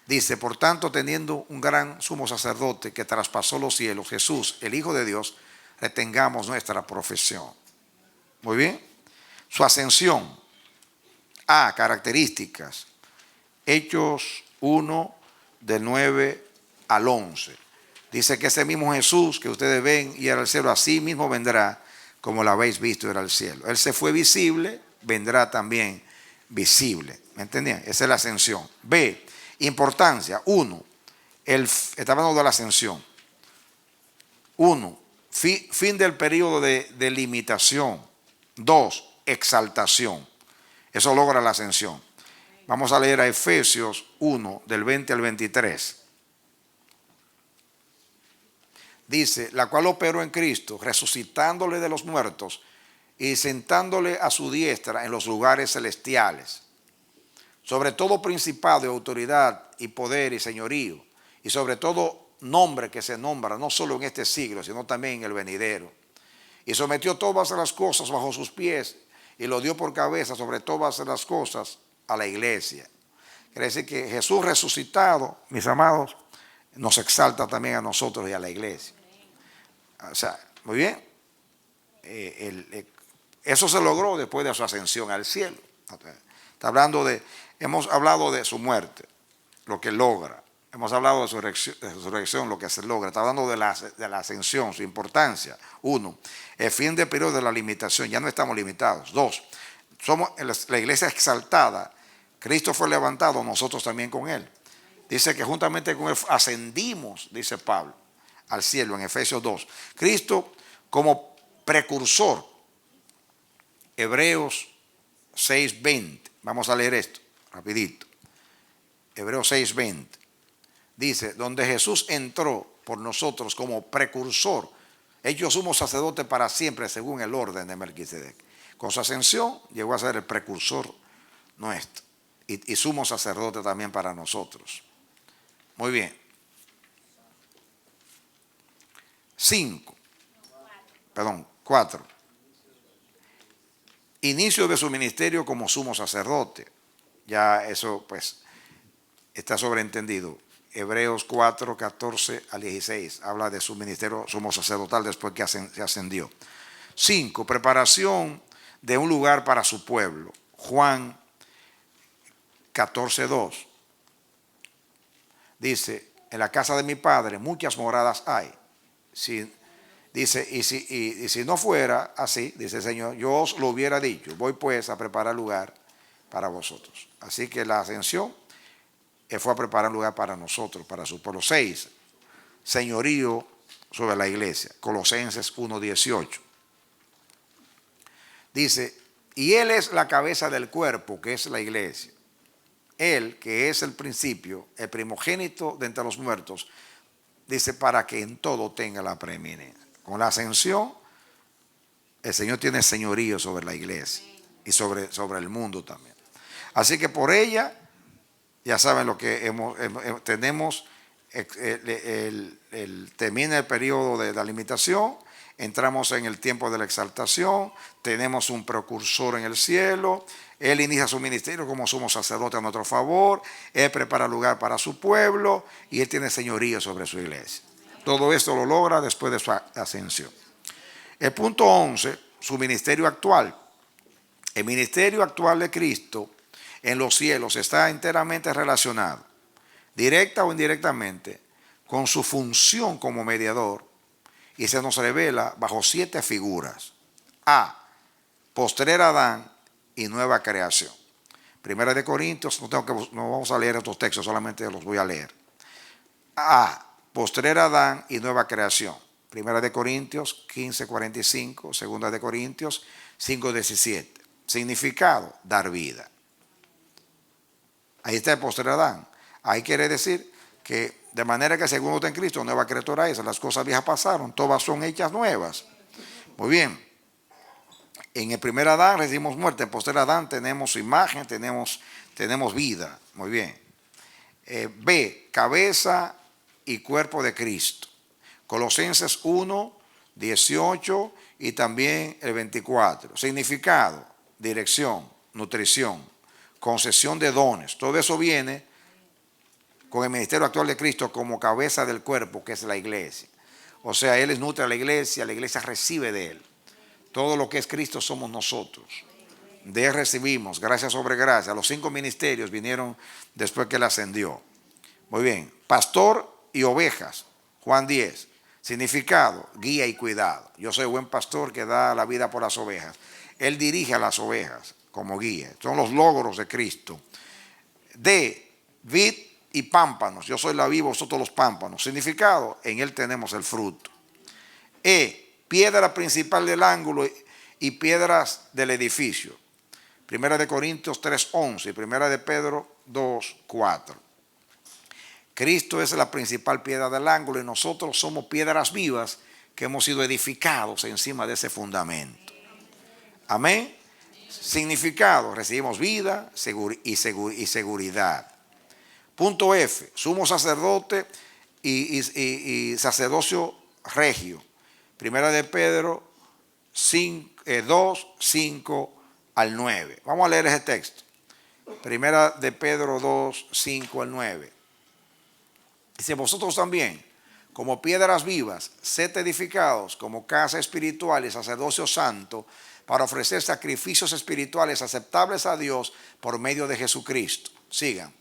Dice, por tanto, teniendo un gran sumo sacerdote que traspasó los cielos, Jesús, el Hijo de Dios, retengamos nuestra profesión. Muy bien. Su ascensión. A, características. Hechos 1, del 9 al 11. Dice que ese mismo Jesús que ustedes ven ir al cielo, así mismo vendrá como lo habéis visto ir al cielo. Él se fue visible, vendrá también visible. ¿Me entendían? Esa es la ascensión. B, importancia. 1, está hablando de la ascensión. 1, fin del periodo de limitación. 2, exaltación. Eso logra la ascensión. Vamos a leer a Efesios 1, del 20 al 23. Dice, la cual operó en Cristo, resucitándole de los muertos y sentándole a su diestra en los lugares celestiales, sobre todo principado y autoridad y poder y señorío, y sobre todo nombre que se nombra, no solo en este siglo, sino también en el venidero. Y sometió todas las cosas bajo sus pies y lo dio por cabeza sobre todas las cosas a la iglesia. Quiere decir que Jesús resucitado, mis amados, nos exalta también a nosotros y a la iglesia. O sea, muy bien. Eso se logró después de su ascensión al cielo. Hemos hablado de su muerte, lo que logra. Hemos hablado de su resurrección, lo que se logra. Está hablando de la ascensión, su importancia. 1, el fin del periodo de la limitación. Ya no estamos limitados. 2, somos la iglesia exaltada. Cristo fue levantado, nosotros también con él. Dice que juntamente con él ascendimos, dice Pablo, al cielo en Efesios 2. Cristo como precursor. Hebreos 6:20. Vamos a leer esto rapidito. Hebreos 6:20. Dice, donde Jesús entró por nosotros como precursor, hecho sumo sacerdote para siempre según el orden de Melquisedec. Con su ascensión llegó a ser el precursor nuestro y sumo sacerdote también para nosotros. Muy bien. 4. Inicio de su ministerio como sumo sacerdote. Ya eso pues está sobreentendido. Hebreos 4, 14 al 16. Habla de su ministerio sumo sacerdotal después que se ascendió. 5. Preparación de un lugar para su pueblo. Juan 14:2. Dice, en la casa de mi padre muchas moradas hay. Dice, y si no fuera así, dice el Señor, yo os lo hubiera dicho. Voy pues a preparar lugar para vosotros. Así que la ascensión fue a preparar lugar para nosotros, para su pueblo. 6. Señorío sobre la iglesia. Colosenses 1:18. Dice, y Él es la cabeza del cuerpo, que es la iglesia. Él, que es el principio, el primogénito de entre los muertos, dice, para que en todo tenga la preeminencia. Con la ascensión, el Señor tiene señorío sobre la iglesia y sobre el mundo también. Así que por ella, ya saben lo que tenemos, termina el periodo de la limitación, entramos en el tiempo de la exaltación, tenemos un precursor en el cielo, Él inicia su ministerio como sumo sacerdote a nuestro favor, Él prepara lugar para su pueblo y Él tiene señorío sobre su iglesia. Todo esto lo logra después de su ascensión. El punto 11, su ministerio actual. El ministerio actual de Cristo en los cielos está enteramente relacionado, directa o indirectamente, con su función como mediador y se nos revela bajo 7 figuras. A, postrer Adán y nueva creación. Primera de Corintios, no vamos a leer estos textos, solamente los voy a leer. A, postrer Adán y nueva creación. Primera de Corintios 15:45, segunda de Corintios 5:17. Significado, dar vida. Ahí está el postrer Adán. Ahí quiere decir que de manera que según está en Cristo, nueva criatura es, las cosas viejas pasaron, todas son hechas nuevas. Muy bien. En el primer Adán recibimos muerte, en el postrer Adán tenemos imagen, tenemos vida. Muy bien. B, cabeza y cuerpo de Cristo. Colosenses 1:18 y también el 24. Significado, dirección, nutrición, concesión de dones. Todo eso viene con el ministerio actual de Cristo como cabeza del cuerpo, que es la iglesia. O sea, Él nutre a la iglesia recibe de Él. Todo lo que es Cristo somos nosotros. De Él recibimos gracia sobre gracia. Los 5 ministerios vinieron después que Él ascendió. Muy bien. Pastor y ovejas. Juan 10. Significado, guía y cuidado. Yo soy buen pastor que da la vida por las ovejas. Él dirige a las ovejas como guía. Son los logros de Cristo. D. Vid y pámpanos. Yo soy la vid, vosotros los pámpanos. Significado, en Él tenemos el fruto. E. Piedra principal del ángulo y piedras del edificio. Primera de Corintios 3:11 y Primera de Pedro 2:4. Cristo es la principal piedra del ángulo y nosotros somos piedras vivas que hemos sido edificados encima de ese fundamento. Amén. Significado, recibimos vida y seguridad. Punto F, sumo sacerdote y sacerdocio regio. Primera de Pedro 2, 5 al 9. Vamos a leer ese texto. Primera de Pedro 2, 5 al 9. Dice, vosotros también, como piedras vivas, sed edificados como casa espiritual y sacerdocio santo, para ofrecer sacrificios espirituales aceptables a Dios por medio de Jesucristo. Sigan.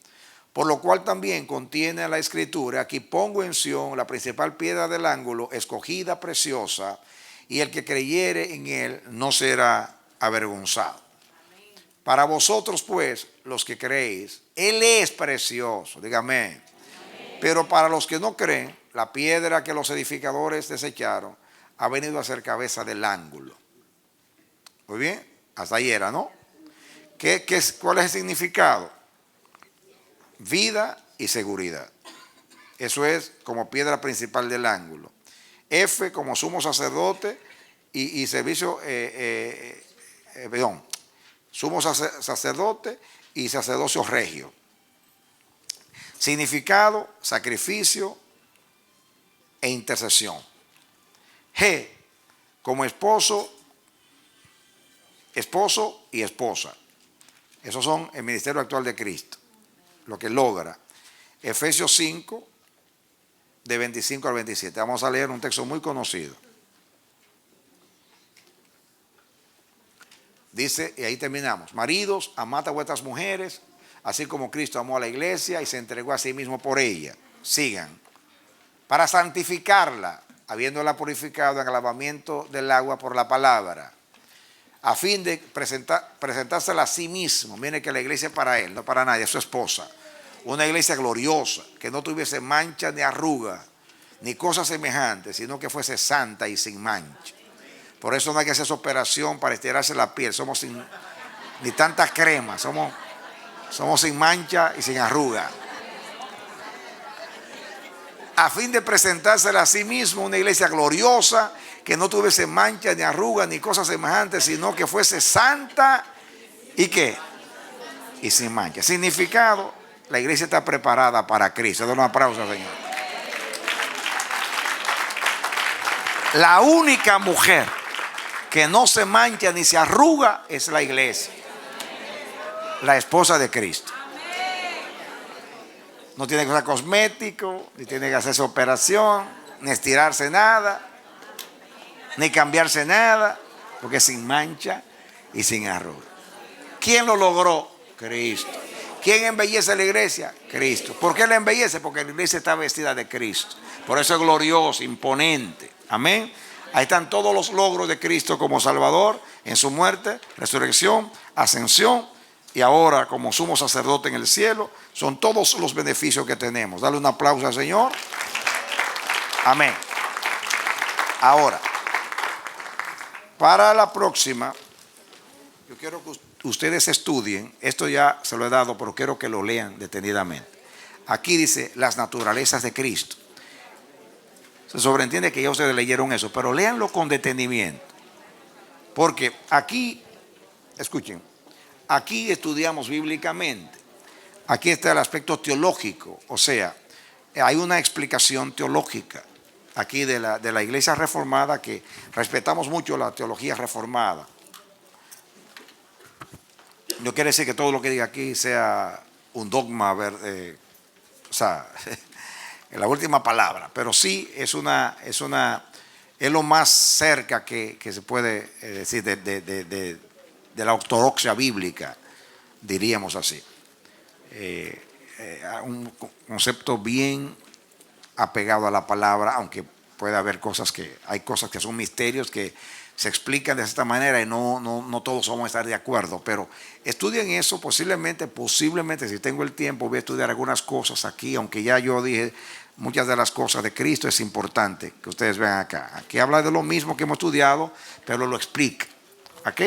Por lo cual también contiene la Escritura, aquí pongo en Sión la principal piedra del ángulo, escogida, preciosa, y el que creyere en él no será avergonzado. Para vosotros, pues, los que creéis, Él es precioso, dígame. Pero para los que no creen, la piedra que los edificadores desecharon ha venido a ser cabeza del ángulo. Muy bien, hasta ahí era, ¿no? ¿Cuál es el significado? Vida y seguridad. Eso es como piedra principal del ángulo. F como sumo sacerdote y servicio, sumo sacerdote y sacerdocio regio. Significado, sacrificio e intercesión. G como esposo y esposa. Esos son el ministerio actual de Cristo, lo que logra. Efesios 5, de 25 al 27. Vamos a leer un texto muy conocido. Dice, y ahí terminamos. Maridos, amad a vuestras mujeres, así como Cristo amó a la iglesia y se entregó a sí mismo por ella. Sigan. Para santificarla, habiéndola purificado en el lavamiento del agua por la palabra, a fin de presentársela a sí mismo. Miren que la iglesia es para él, no para nadie, es su esposa. Una iglesia gloriosa, que no tuviese mancha ni arruga, ni cosas semejantes, sino que fuese santa y sin mancha. Por eso no hay que hacer esa operación para estirarse la piel. Somos sin ni tanta crema, somos sin mancha y sin arruga. A fin de presentársela a sí mismo una iglesia gloriosa, que no tuviese mancha ni arruga ni cosas semejantes, sino que fuese santa y ¿qué? Y sin mancha. Significado, la iglesia está preparada para Cristo. Dale un aplauso, Señor. La única mujer que no se mancha ni se arruga es la iglesia, la esposa de Cristo. No tiene que usar cosméticos, ni tiene que hacerse operación, ni estirarse nada, ni cambiarse nada, porque es sin mancha y sin arruga. ¿Quién lo logró? Cristo. ¿Quién embellece la iglesia? Cristo. ¿Por qué la embellece? Porque la iglesia está vestida de Cristo. Por eso es glorioso, imponente. Amén. Ahí están todos los logros de Cristo como Salvador en su muerte, resurrección, ascensión y ahora como sumo sacerdote en el cielo. Son todos los beneficios que tenemos. Dale un aplauso al Señor. Amén. Ahora, para la próxima, yo quiero que ustedes estudien, esto ya se lo he dado, pero quiero que lo lean detenidamente. Aquí dice las naturalezas de Cristo. Se sobreentiende que ya ustedes leyeron eso, pero léanlo con detenimiento. Porque aquí, escuchen, aquí estudiamos bíblicamente. Aquí está el aspecto teológico, o sea, hay una explicación teológica aquí de la iglesia reformada, que respetamos mucho la teología reformada. No quiere decir que todo lo que diga aquí sea un dogma, o sea, la última palabra, pero sí es una Es lo más cerca que se puede decir de la ortodoxia bíblica, diríamos así. Un concepto bien apegado a la palabra, aunque puede haber hay cosas que son misterios que se explican de esta manera y no todos vamos a estar de acuerdo, pero estudien eso. Posiblemente, si tengo el tiempo, voy a estudiar algunas cosas aquí, aunque ya yo dije, muchas de las cosas de Cristo es importante que ustedes vean acá. Aquí habla de lo mismo que hemos estudiado, pero lo explica. ¿Ok?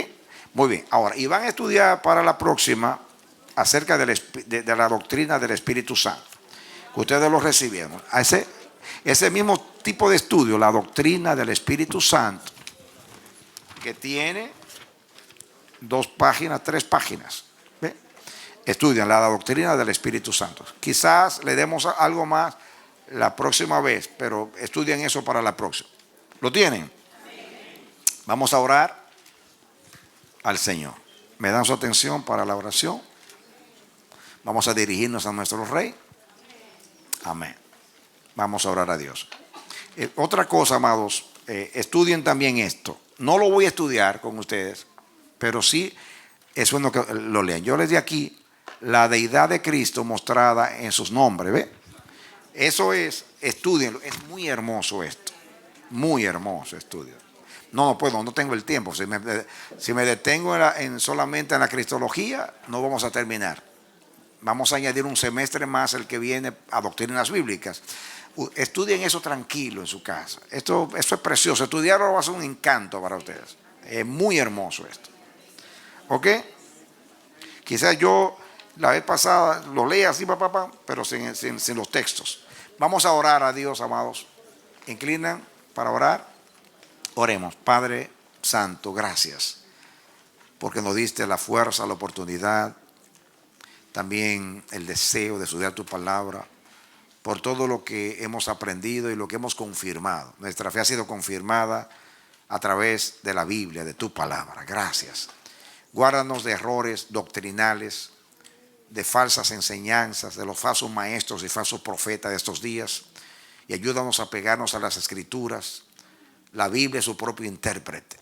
Muy bien. Ahora, y van a estudiar para la próxima acerca de la doctrina del Espíritu Santo, que ustedes lo recibieron. Ese mismo tipo de estudio, la doctrina del Espíritu Santo, que tiene 2 páginas, 3 páginas. ¿Ve? Estudian la doctrina del Espíritu Santo. Quizás le demos algo más la próxima vez, pero estudian eso para la próxima. ¿Lo tienen? Vamos a orar al Señor. ¿Me dan su atención para la oración? Vamos a dirigirnos a nuestro Rey. Amén. Vamos a orar a Dios. Otra cosa, amados, estudien también esto. No lo voy a estudiar con ustedes, pero sí es bueno que lo lean. Yo les di aquí la deidad de Cristo mostrada en sus nombres. ¿Ve? Eso es, estudienlo. Es muy hermoso esto. Muy hermoso estudio. No tengo el tiempo. Si me detengo solamente en la cristología, no vamos a terminar. Vamos a añadir un semestre más el que viene a doctrinas bíblicas. Estudien eso tranquilo en su casa. Eso es precioso. Estudiarlo va a ser un encanto para ustedes. Es muy hermoso esto. ¿Ok? Quizás yo la vez pasada lo lea así, pero sin los textos. Vamos a orar a Dios, amados. Inclinan para orar. Oremos. Padre Santo, gracias porque nos diste la fuerza, la oportunidad, también el deseo de estudiar tu palabra, por todo lo que hemos aprendido y lo que hemos confirmado. Nuestra fe ha sido confirmada a través de la Biblia, de tu palabra. Gracias. Guárdanos de errores doctrinales, de falsas enseñanzas, de los falsos maestros y falsos profetas de estos días, y ayúdanos a pegarnos a las Escrituras. La Biblia es su propio intérprete.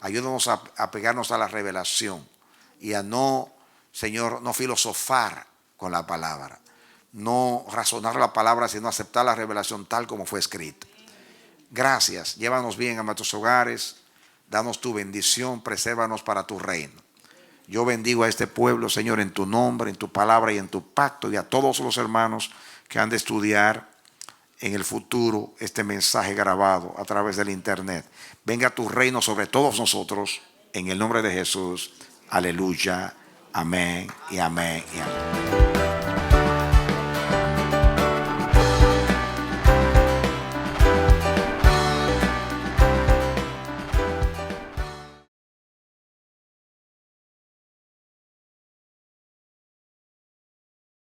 Ayúdanos a pegarnos a la revelación y a Señor, no filosofar con la palabra, no razonar la palabra, sino aceptar la revelación tal como fue escrita. Gracias, llévanos bien a nuestros hogares, danos tu bendición, presérvanos para tu reino. Yo bendigo a este pueblo, Señor, en tu nombre, en tu palabra y en tu pacto, y a todos los hermanos que han de estudiar en el futuro este mensaje grabado a través del internet. Venga tu reino sobre todos nosotros, en el nombre de Jesús. Aleluya. Amén y amén y amén.